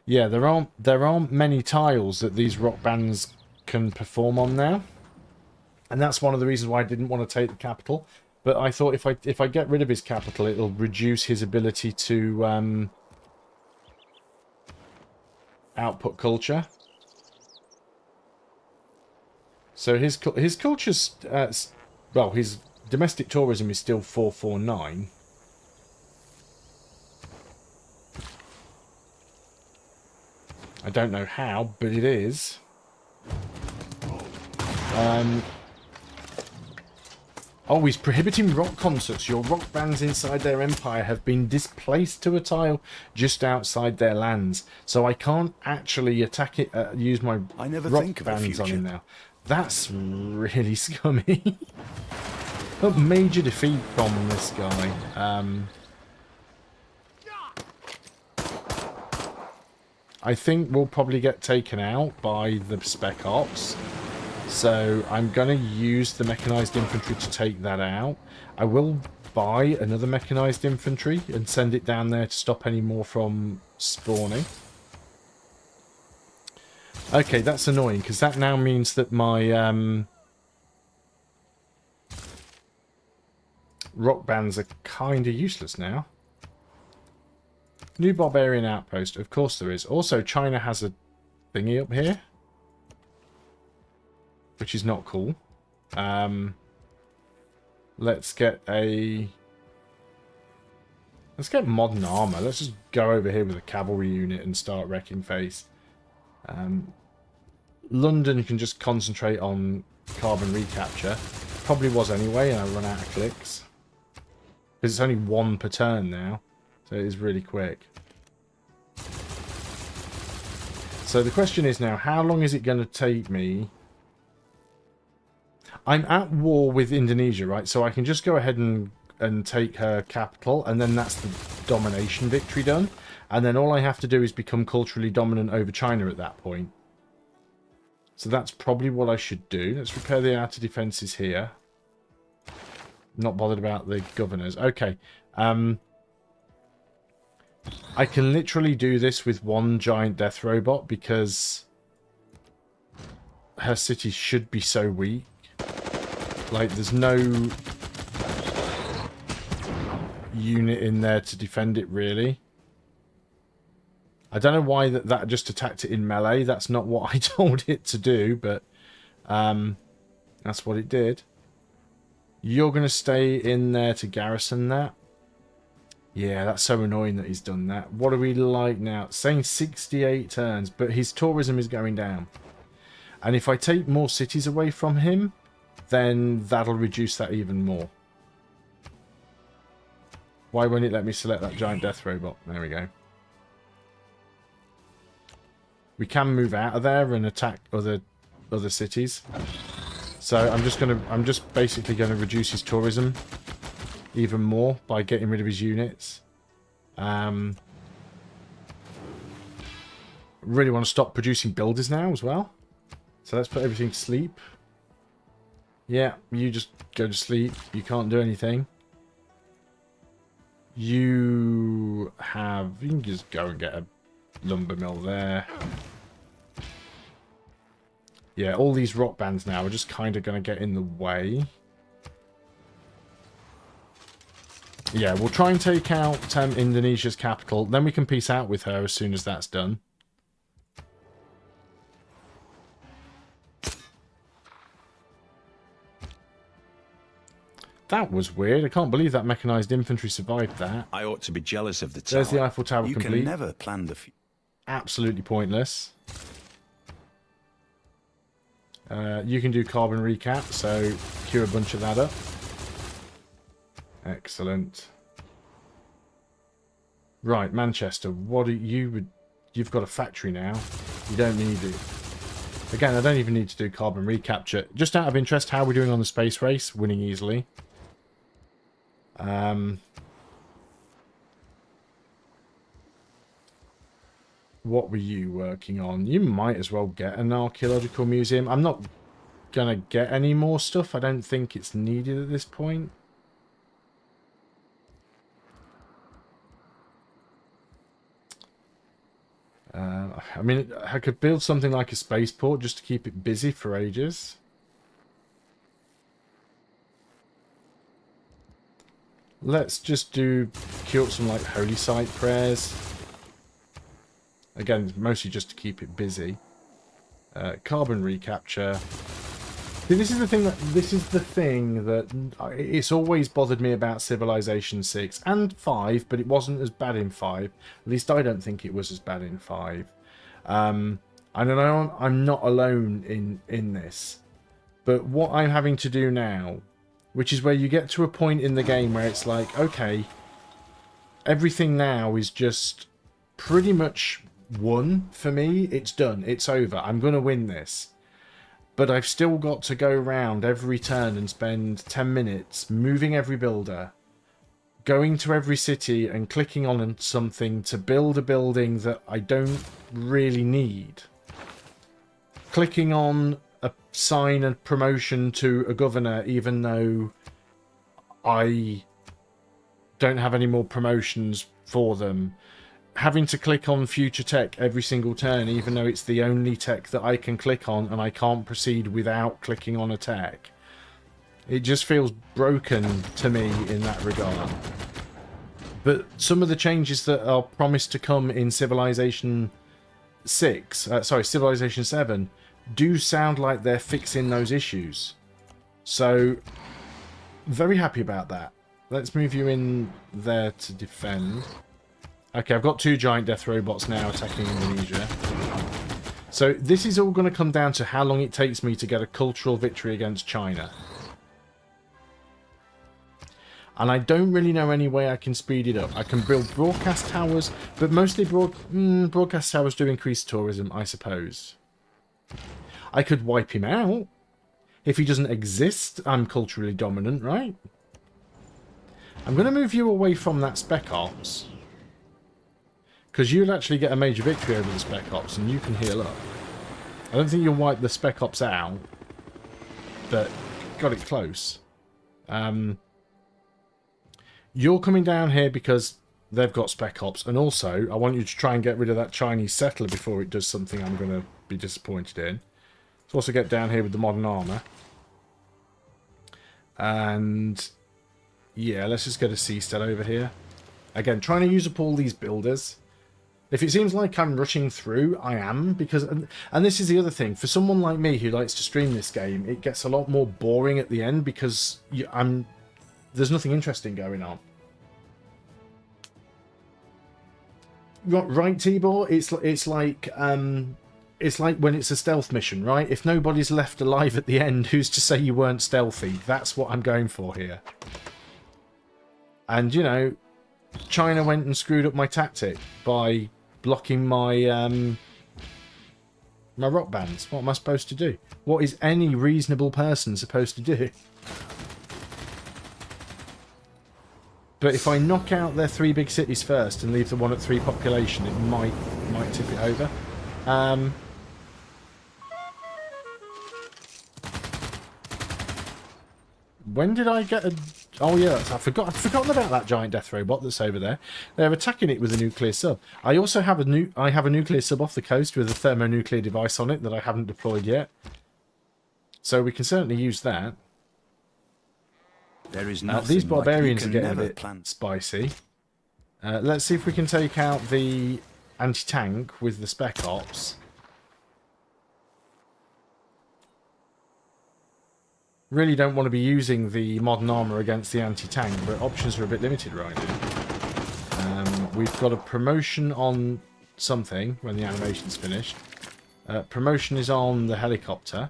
Yeah, there aren't many tiles that these rock bands can perform on now, and that's one of the reasons why I didn't want to take the capital. But I thought if I get rid of his capital, it'll reduce his ability to output culture. So his culture's well, his domestic tourism is still 449. I don't know how, but it is. Oh, he's prohibiting rock concerts. Your rock bands inside their empire have been displaced to a tile just outside their lands. So I can't actually attack it, use my rock bands on him now. That's really scummy. A major defeat from this guy. I think we'll probably get taken out by the spec ops. So I'm going to use the mechanized infantry to take that out. I will buy another mechanized infantry and send it down there to stop any more from spawning. Okay, that's annoying because that now means that my rock bands are kind of useless now. New barbarian outpost. Of course there is. Also, China has a thingy up here, which is not cool. Let's get modern armor. Let's just go over here with a cavalry unit and start wrecking face. London can just concentrate on carbon recapture. Probably was anyway, and I run out of clicks. Because it's only one per turn now. So it is really quick. So the question is now, how long is it going to take me? I'm at war with Indonesia, right? So I can just go ahead and take her capital, and then that's the domination victory done. And then all I have to do is become culturally dominant over China at that point. So that's probably what I should do. Let's repair the outer defences here. Not bothered about the governors. Okay. I can literally do this with one giant death robot because her city should be so weak. Like, there's no unit in there to defend it, really. I don't know why that just attacked it in melee. That's not what I told it to do, but that's what it did. You're going to stay in there to garrison that. Yeah, that's so annoying that he's done that. What are we like now? It's saying 68 turns, but his tourism is going down. And if I take more cities away from him, then that'll reduce that even more. Why won't it let me select that giant death robot? There we go. We can move out of there and attack other cities. So I'm just basically gonna reduce his tourism even more by getting rid of his units. Really want to stop producing builders now as well. So let's put everything to sleep. Yeah, you just go to sleep. You can't do anything. You can just go and get a lumber mill there. Yeah, all these rock bands now are just kind of going to get in the way. Yeah, we'll try and take out Indonesia's capital. Then we can peace out with her as soon as that's done. That was weird. I can't believe that mechanized infantry survived that. I ought to be jealous of the tower. There's the Eiffel Tower you complete. You can never plan the future. Absolutely pointless. You can do carbon recap, so cure a bunch of that up. Excellent. Right, Manchester. What are you? You've got a factory now. You don't need it. Again, I don't even need to do carbon recapture. Just out of interest, how are we doing on the space race? Winning easily. What were you working on? You might as well get an archaeological museum. I'm not gonna get any more stuff. I don't think it's needed at this point. I mean, I could build something like a spaceport just to keep it busy for ages. Let's just do some like holy site prayers. Again, mostly just to keep it busy. Carbon recapture. See, this is the thing that it's always bothered me about Civilization 6 and 5, but it wasn't as bad in 5. At least I don't think it was as bad in 5. I don't know, I'm not alone in this. But what I'm having to do now, which is where you get to a point in the game where it's like, okay, everything now is just pretty much won for me. It's done. It's over. I'm going to win this. But I've still got to go around every turn and spend 10 minutes moving every builder, going to every city and clicking on something to build a building that I don't really need. Clicking on assign a promotion to a governor even though I don't have any more promotions for them. Having to click on future tech every single turn even though it's the only tech that I can click on and I can't proceed without clicking on a tech. It just feels broken to me in that regard. But some of the changes that are promised to come in Civilization 7 do sound like they're fixing those issues. So, very happy about that. Let's move you in there to defend. Okay, I've got 2 giant death robots now attacking Indonesia. So this is all going to come down to how long it takes me to get a cultural victory against China. And I don't really know any way I can speed it up. I can build broadcast towers, but mostly broadcast towers do increase tourism, I suppose. I could wipe him out. If he doesn't exist, I'm culturally dominant, right? I'm going to move you away from that Spec Ops. Because you'll actually get a major victory over the Spec Ops and you can heal up. I don't think you'll wipe the Spec Ops out, but got it close. You're coming down here because they've got Spec Ops, and also I want you to try and get rid of that Chinese settler before it does something I'm going to be disappointed in. Let's also get down here with the modern armour. And yeah, let's just get a Seastel over here. Again, trying to use up all these builders. If it seems like I'm rushing through, I am, because... And this is the other thing. For someone like me who likes to stream this game, it gets a lot more boring at the end because there's nothing interesting going on. Right, Tibor? It's like when it's a stealth mission, right? If nobody's left alive at the end, who's to say you weren't stealthy? That's what I'm going for here. And, you know, China went and screwed up my tactic by blocking my my rock bands. What am I supposed to do? What is any reasonable person supposed to do? But if I knock out their 3 big cities first and leave the one at 3 population, it might tip it over. When did I get a... Oh yeah, I've forgotten about that giant death robot that's over there. They're attacking it with a nuclear sub. I also have a nuclear sub off the coast with a thermonuclear device on it that I haven't deployed yet. So we can certainly use that. There is These barbarians are getting a bit spicy. Let's see if we can take out the anti-tank with the spec ops. Really don't want to be using the modern armour against the anti-tank, but options are a bit limited right now. We've got a promotion on something when the animation's finished. Promotion is on the helicopter.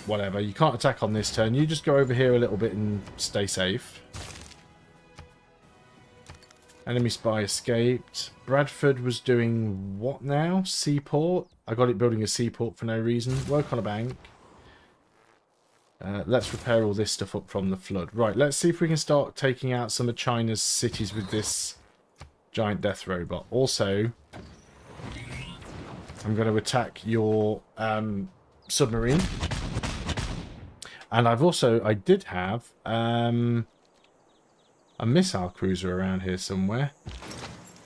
Whatever, you can't attack on this turn. You just go over here a little bit and stay safe. Enemy spy escaped. Bradford was doing what now? Seaport? I got it building a seaport for no reason. Work on a bank. Let's repair all this stuff up from the flood. Right, let's see if we can start taking out some of China's cities with this giant death robot. Also, I'm going to attack your submarine. And I did have a missile cruiser around here somewhere.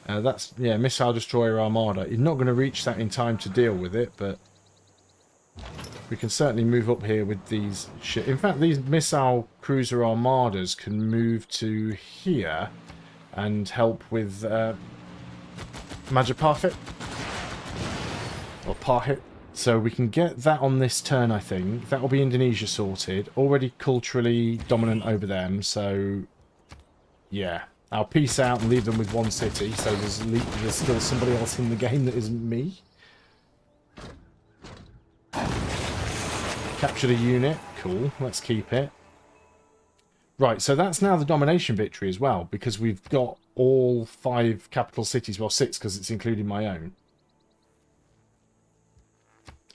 That's, yeah, missile destroyer armada. You're not going to reach that in time to deal with it, but we can certainly move up here with these shit. In fact, these missile cruiser armadas can move to here and help with Major Parfit. Or Parhit. So we can get that on this turn, I think. That will be Indonesia sorted. Already culturally dominant over them, so... Yeah. I'll peace out and leave them with 1 city, so there's still somebody else in the game that isn't me. Captured a unit. Cool. Let's keep it. Right, so that's now the domination victory as well, because we've got all 5 capital cities, well 6 because it's including my own.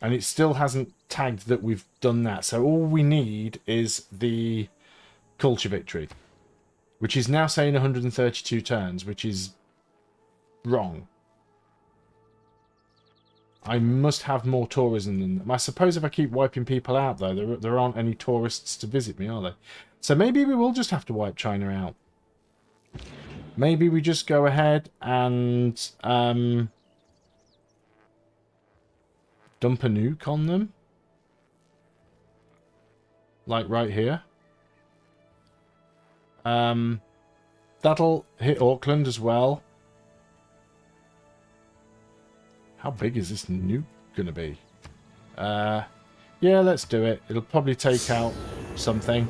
And it still hasn't tagged that we've done that, so all we need is the culture victory. Which is now saying 132 turns, which is wrong. I must have more tourism than them. I suppose if I keep wiping people out, though, there aren't any tourists to visit me, are there? So maybe we will just have to wipe China out. Maybe we just go ahead and dump a nuke on them. Like right here. That'll hit Auckland as well. How big is this nuke gonna be? Yeah, let's do it. It'll probably take out something.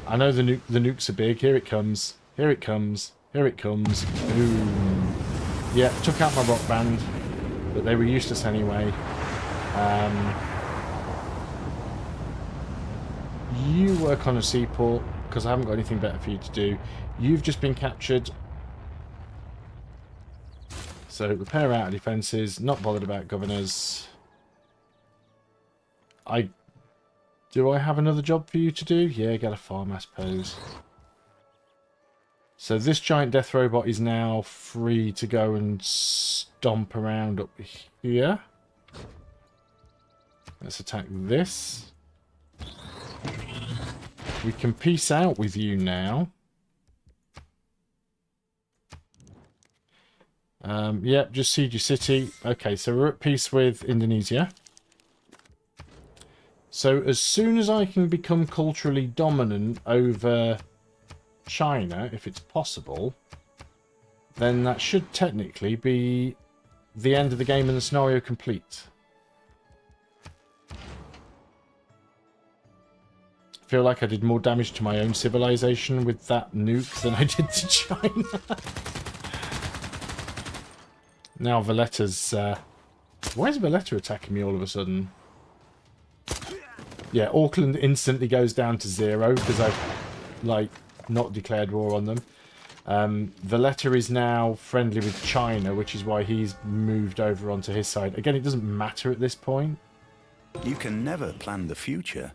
I know the nukes are big. Here it comes. Here it comes. Here it comes. Boom. Yeah, took out my rock band, but they were useless anyway. You work on a seaport, because I haven't got anything better for you to do. You've just been captured. So, repair outer defences. Not bothered about governors. Do I have another job for you to do? Yeah, get a farm, I suppose. So, this giant death robot is now free to go and stomp around up here. Let's attack this. We can peace out with you now. Yep, just siege your city. Okay, so we're at peace with Indonesia. So as soon as I can become culturally dominant over China, if it's possible, then that should technically be the end of the game and the scenario complete. I feel like I did more damage to my own civilization with that nuke than I did to China. Now Valletta's... why is Valletta attacking me all of a sudden? Yeah, Auckland instantly goes down to 0 because I've, like, not declared war on them. Valletta is now friendly with China, which is why he's moved over onto his side. Again, it doesn't matter at this point. You can never plan the future.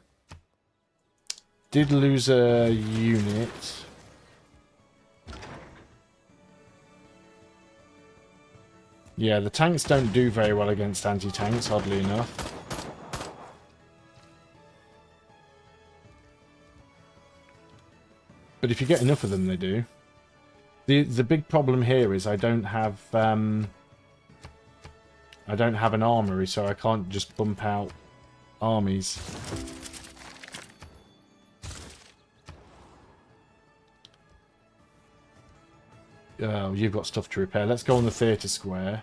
Did lose a unit. Yeah, the tanks don't do very well against anti-tanks, oddly enough. But if you get enough of them, they do. The big problem here is I don't have an armory, so I can't just bump out armies. Oh, you've got stuff to repair. Let's go on the theatre square.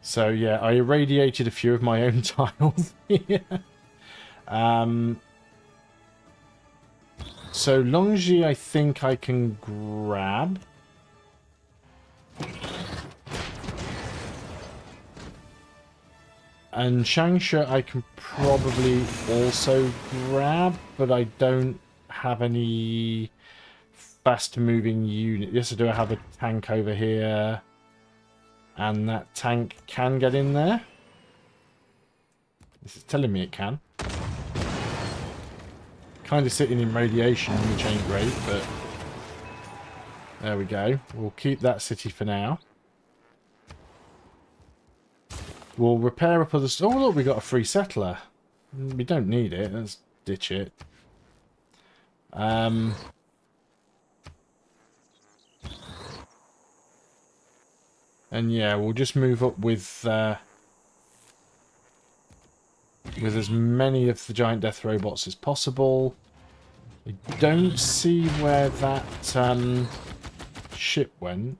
So yeah, I irradiated a few of my own tiles here. So Longji, I think I can grab. And Changsha I can probably also grab, but I don't have any fast-moving unit. Yes, I do. I have a tank over here. And that tank can get in there. This is telling me it can. Kind of sitting in radiation, which ain't great, but... there we go. We'll keep that city for now. We'll repair up other... oh, look, we got a free settler. We don't need it. Let's ditch it. And yeah, we'll just move up with as many of the giant death robots as possible. I don't see where that ship went.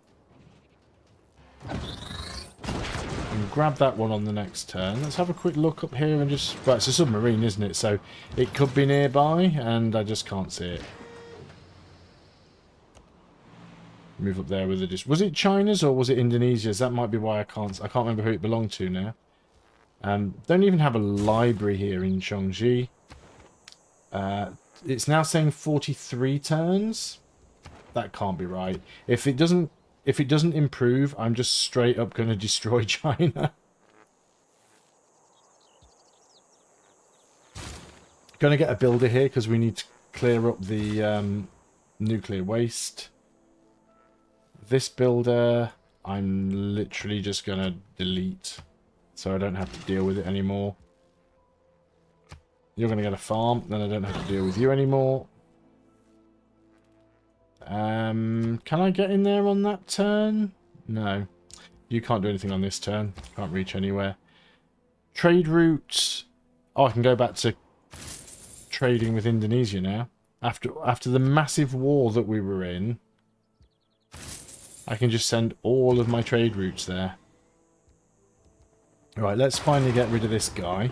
And grab that one on the next turn. Let's have a quick look up here and just... well, it's a submarine, isn't it? So it could be nearby, and I just can't see it. Move up there with the... was it China's or was it Indonesia's? That might be why I can't remember who it belonged to now. Don't even have a library here in Chongji. It's now saying 43 turns. That can't be right. If it doesn't improve, I'm just straight up going to destroy China. Going to get a builder here because we need to clear up the nuclear waste. This builder, I'm literally just going to delete. So I don't have to deal with it anymore. You're going to get a farm, then I don't have to deal with you anymore. Can I get in there on that turn? No. You can't do anything on this turn. Can't reach anywhere. Trade routes. Oh, I can go back to trading with Indonesia now. After the massive war that we were in, I can just send all of my trade routes there. Right, let's finally get rid of this guy.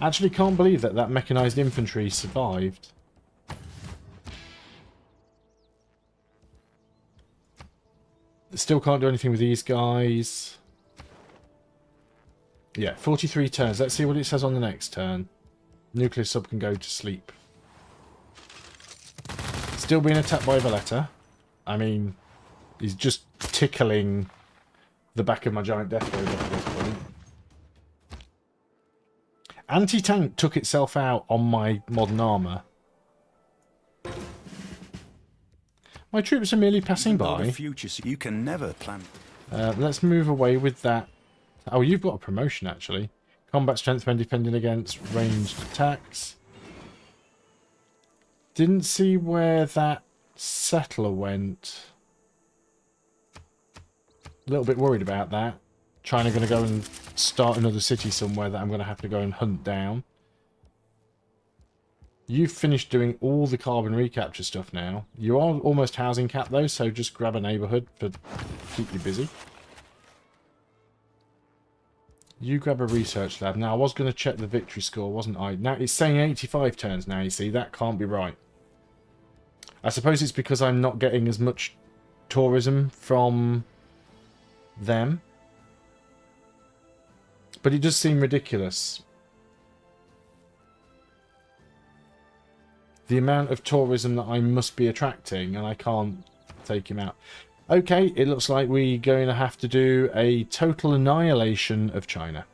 Actually, can't believe that mechanized infantry survived. Still can't do anything with these guys. Yeah, 43 turns. Let's see what it says on the next turn. Nuclear sub can go to sleep. Still being attacked by Valletta. I mean, he's just tickling the back of my giant death robot at this point. Anti-tank took itself out on my modern armour. My troops are merely passing by. Future, so you can never plan. Let's move away with that. Oh, you've got a promotion, actually. Combat strength when defending against ranged attacks. Didn't see where that settler went. A little bit worried about that. China going to go and start another city somewhere that I'm going to have to go and hunt down. You've finished doing all the carbon recapture stuff now. You are almost housing capped though, so just grab a neighbourhood to keep you busy. You grab a research lab. Now, I was going to check the victory score, wasn't I? Now, it's saying 85 turns now, you see. That can't be right. I suppose it's because I'm not getting as much tourism from them. But it does seem ridiculous. The amount of tourism that I must be attracting, and I can't take him out. Okay, it looks like we're going to have to do a total annihilation of China.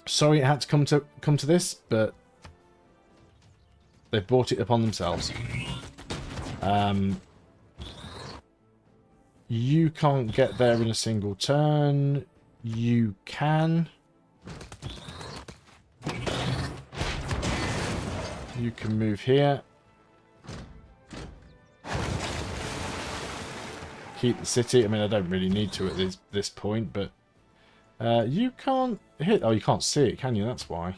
Sorry it had to come to this, but they've brought it upon themselves. You can't get there in a single turn. You can. You can move here. Keep the city. I mean, I don't really need to at this point, but you can't hit. Oh, you can't see it, can you? That's why.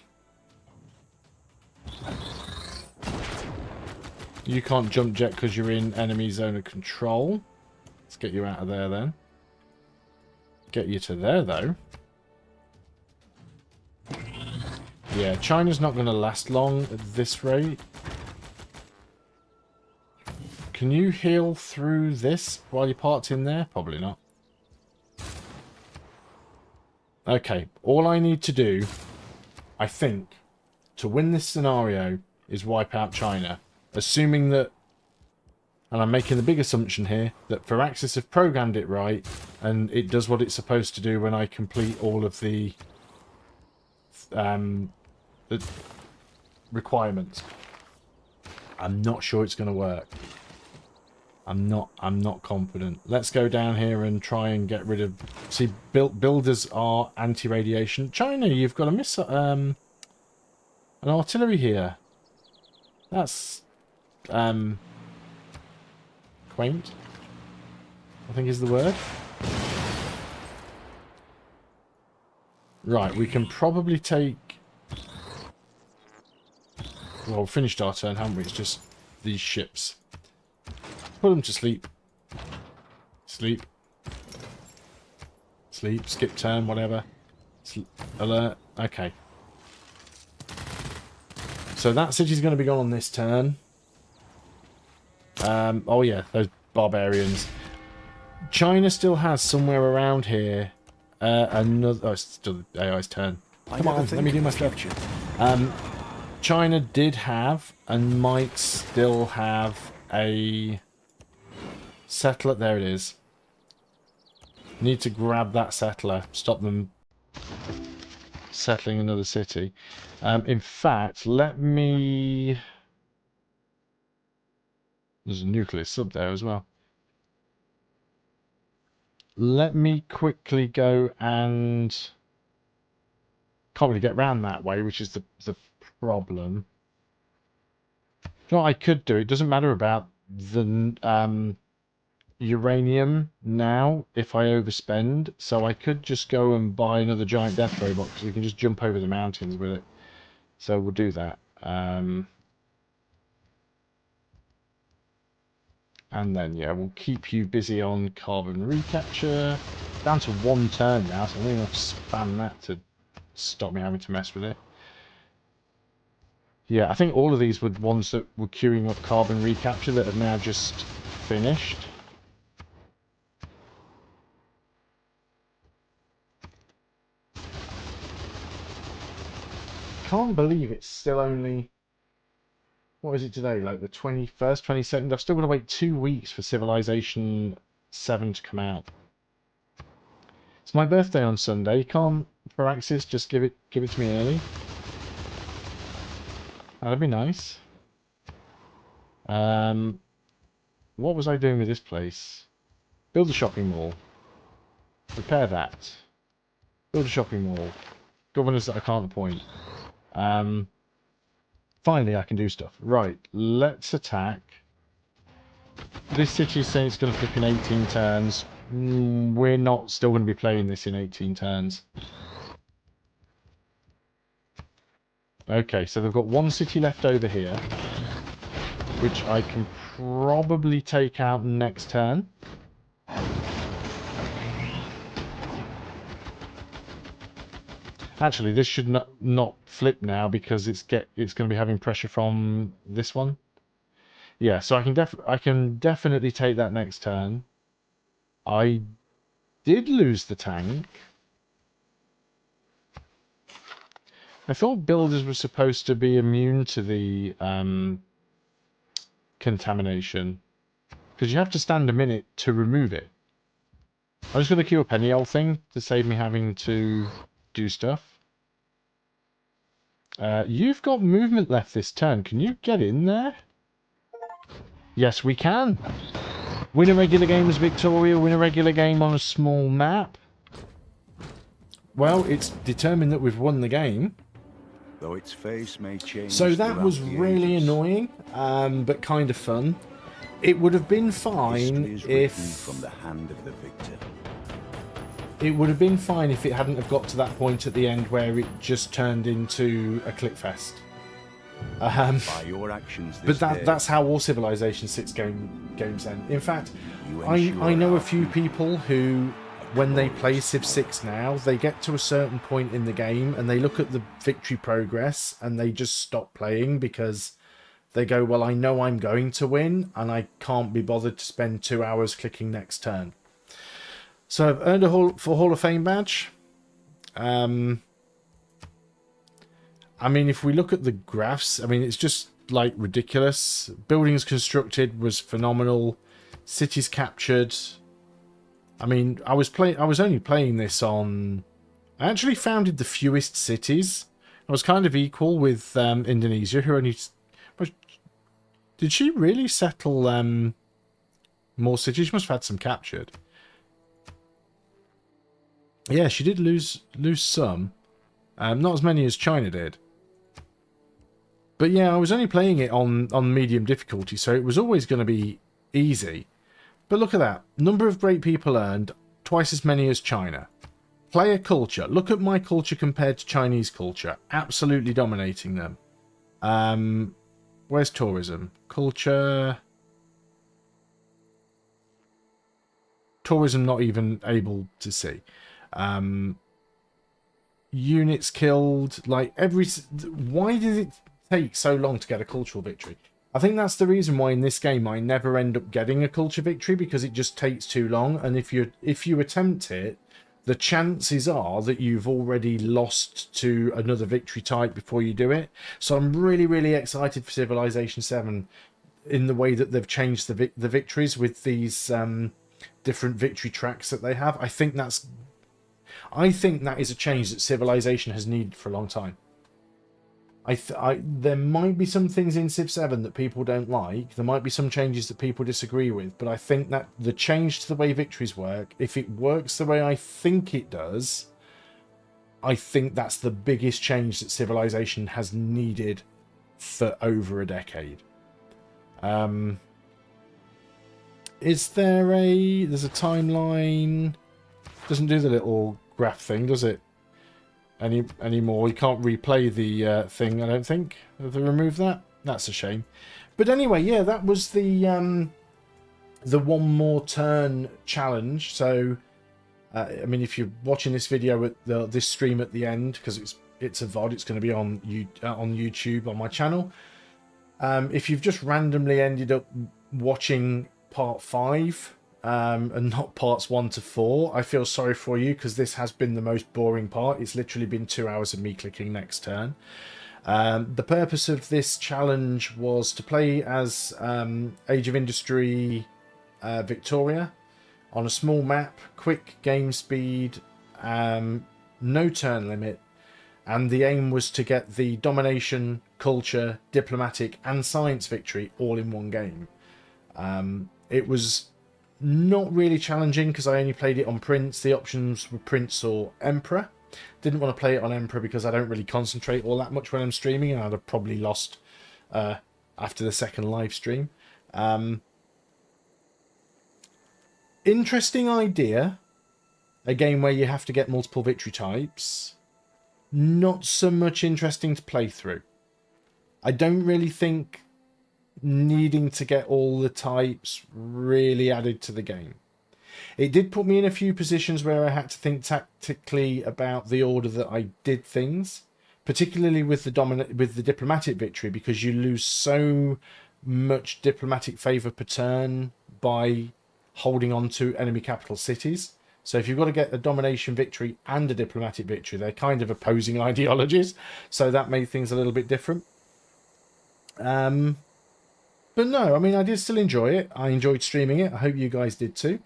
You can't jump jet because you're in enemy zone of control. Let's get you out of there then. Get you to there though. Yeah, China's not going to last long at this rate. Can you heal through this while you're parked in there? Probably not. Okay, all I need to do, I think, to win this scenario is wipe out China. Assuming that, and I'm making the big assumption here, that Firaxis have programmed it right, and it does what it's supposed to do when I complete all of the requirements. I'm not sure it's going to work. I'm not confident. Let's go down here and try and get rid of... See, builders are anti-radiation. China, you've got an artillery here. That's quaint, I think is the word. Right, we can probably take... Well, we've finished our turn, haven't we? It's just these ships. Put them to sleep. Sleep. Sleep. Skip turn, whatever. Alert. Okay. So that city's going to be gone on this turn. Oh yeah, those barbarians. China still has somewhere around here another... Oh, it's still the AI's turn. Come on, let me do my stuff. China did have, and might still have, a settler. There it is. Need to grab that settler. Stop them settling another city. In fact, let me... There's a nuclear sub there as well. Let me quickly go and... Can't really get round that way, which is the problem. You know what I could do? It doesn't matter about the uranium now if I overspend, so I could just go and buy another giant death robot because we can just jump over the mountains with it. So we'll do that. And then, yeah, we'll keep you busy on carbon recapture. Down to 1 turn now, so I'm going to spam that to stop me having to mess with it. Yeah, I think all of these were ones that were queuing up carbon recapture that have now just finished. Can't believe it's still only... What is it today? Like the 21st, 22nd? I've still got to wait 2 weeks for Civilization 7 to come out. It's my birthday on Sunday. Can't Firaxis just give it to me early? That'd be nice. What was I doing with this place? Build a shopping mall. Repair that. Build a shopping mall. Governors that I can't appoint. Finally, I can do stuff. Right, let's attack. This city is saying it's going to flip in 18 turns. we're not still going to be playing this in 18 turns. Okay, so they've got one city left over here, which I can probably take out next turn. Actually, this should not flip now because it's going to be having pressure from this one. Yeah, so I can definitely take that next turn. I did lose the tank. I thought builders were supposed to be immune to the contamination, because you have to stand a minute to remove it. I'm just going to queue up any old thing to save me having to do stuff. You've got movement left this turn. Can you get in there? Yes, we can. Win a regular game as Victoria, win a regular game on a small map. Well, it's determined that we've won the game. Though its face may change. So that was really annoying, but kind of fun. It would have been fine if from the hand of the victor. It would have been fine if it hadn't have got to that point at the end where it just turned into a clickfest. By your actions but that's how all Civilization 6 games end. In fact, I know a few people who, when they play Civ 6 now, they get to a certain point in the game and they look at the victory progress and they just stop playing because they go, well, I know I'm going to win and I can't be bothered to spend 2 hours clicking next turn. So I've earned a Hall of Fame badge. I mean, if we look at the graphs, I mean, it's just like ridiculous. Buildings constructed was phenomenal. Cities captured. I mean, I was only playing this on. I actually founded the fewest cities. I was kind of equal with Indonesia, who only. Did she really settle more cities? She must have had some captured. Yeah, she did lose some. Not as many as China did. But yeah, I was only playing it on medium difficulty, so it was always going to be easy. But look at that. Number of great people earned, twice as many as China. Player culture. Look at my culture compared to Chinese culture. Absolutely dominating them. Where's tourism? Culture. Tourism not even able to see. Units killed. Like why did it take so long to get a cultural victory? I think that's the reason why in this game I never end up getting a culture victory, because it just takes too long. And if you attempt it, the chances are that you've already lost to another victory type before you do it. So I'm really, really excited for Civilization 7 in the way that they've changed the victories with these different victory tracks that they have. I think that is a change that Civilization has needed for a long time. There might be some things in Civ 7 that people don't like. There might be some changes that people disagree with. But I think that the change to the way victories work, if it works the way I think it does, I think that's the biggest change that Civilization has needed for over a decade. There's a timeline. Doesn't do the little graph thing, does it? Anymore. You can't replay the thing, I don't think. Have they removed that? That's a shame. But anyway, yeah, that was the one more turn challenge. So I mean, if you're watching this video at this stream at the end, because it's a VOD, it's going to be on YouTube on my channel. If you've just randomly ended up watching part 5 and not parts 1 to 4, I feel sorry for you, because this has been the most boring part. It's literally been 2 hours of me clicking next turn. The purpose of this challenge was to play as Age of Industry Victoria on a small map, quick game speed, no turn limit, and the aim was to get the domination, culture, diplomatic and science victory all in one game. It was not really challenging because I only played it on Prince. The options were Prince or Emperor. Didn't want to play it on Emperor because I don't really concentrate all that much when I'm streaming, and I'd have probably lost after the second live stream. Interesting idea. A game where you have to get multiple victory types. Not so much interesting to play through. I don't really think needing to get all the types really added to the game. It did put me in a few positions where I had to think tactically about the order that I did things, particularly with the diplomatic victory, because you lose so much diplomatic favour per turn by holding on to enemy capital cities. So if you've got to get a domination victory and a diplomatic victory, they're kind of opposing ideologies. So that made things a little bit different. But no, I mean, I did still enjoy it. I enjoyed streaming it. I hope you guys did too.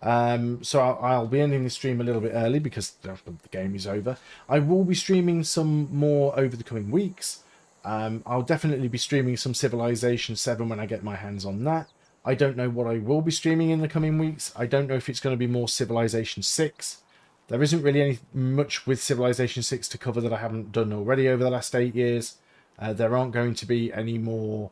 So I'll be ending the stream a little bit early because the game is over. I will be streaming some more over the coming weeks. I'll definitely be streaming some Civilization VII when I get my hands on that. I don't know what I will be streaming in the coming weeks. I don't know if it's going to be more Civilization 6. There isn't really much with Civilization 6 to cover that I haven't done already over the last 8 years. There aren't going to be any more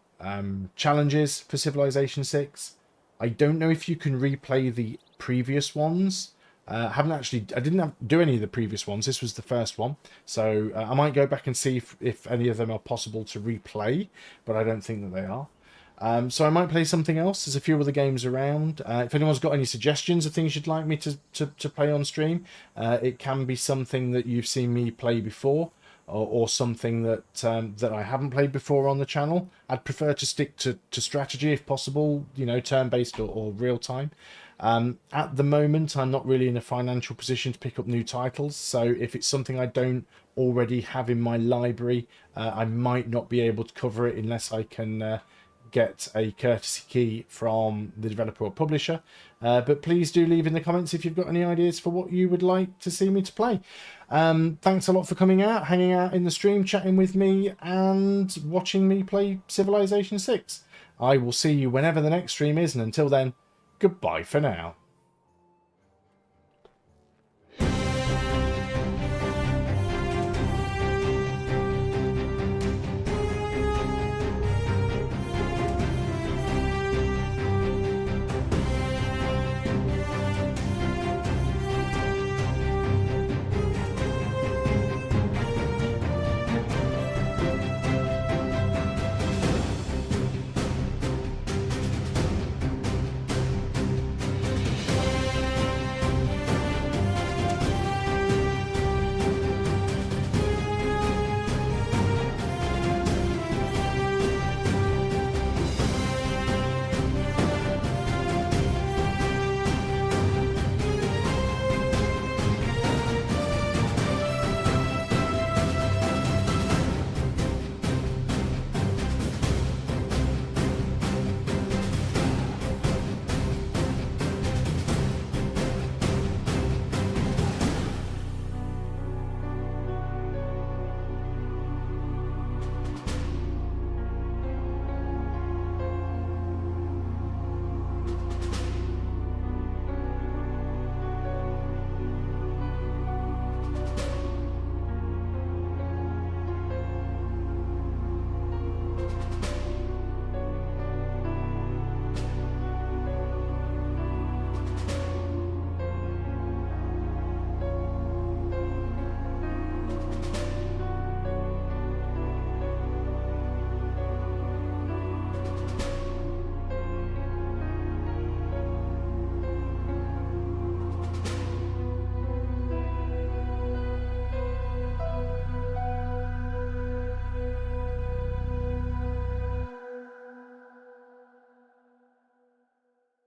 challenges for Civilization 6. I don't know if you can replay the previous ones. I didn't do any of the previous ones. This was the first one. So I might go back and see if any of them are possible to replay, but I don't think that they are. So I might play something else. There's a few other games around. If anyone's got any suggestions of things you'd like me to play on stream, it can be something that you've seen me play before, or something that I haven't played before on the channel. I'd prefer to stick to strategy if possible, you know, turn-based or real-time. At the moment, I'm not really in a financial position to pick up new titles, so if it's something I don't already have in my library, I might not be able to cover it unless I can get a courtesy key from the developer or publisher. But please do leave in the comments if you've got any ideas for what you would like to see me to play. Thanks a lot for coming out, hanging out in the stream, chatting with me, and watching me play Civilization 6. I will see you whenever the next stream is, and until then, goodbye for now.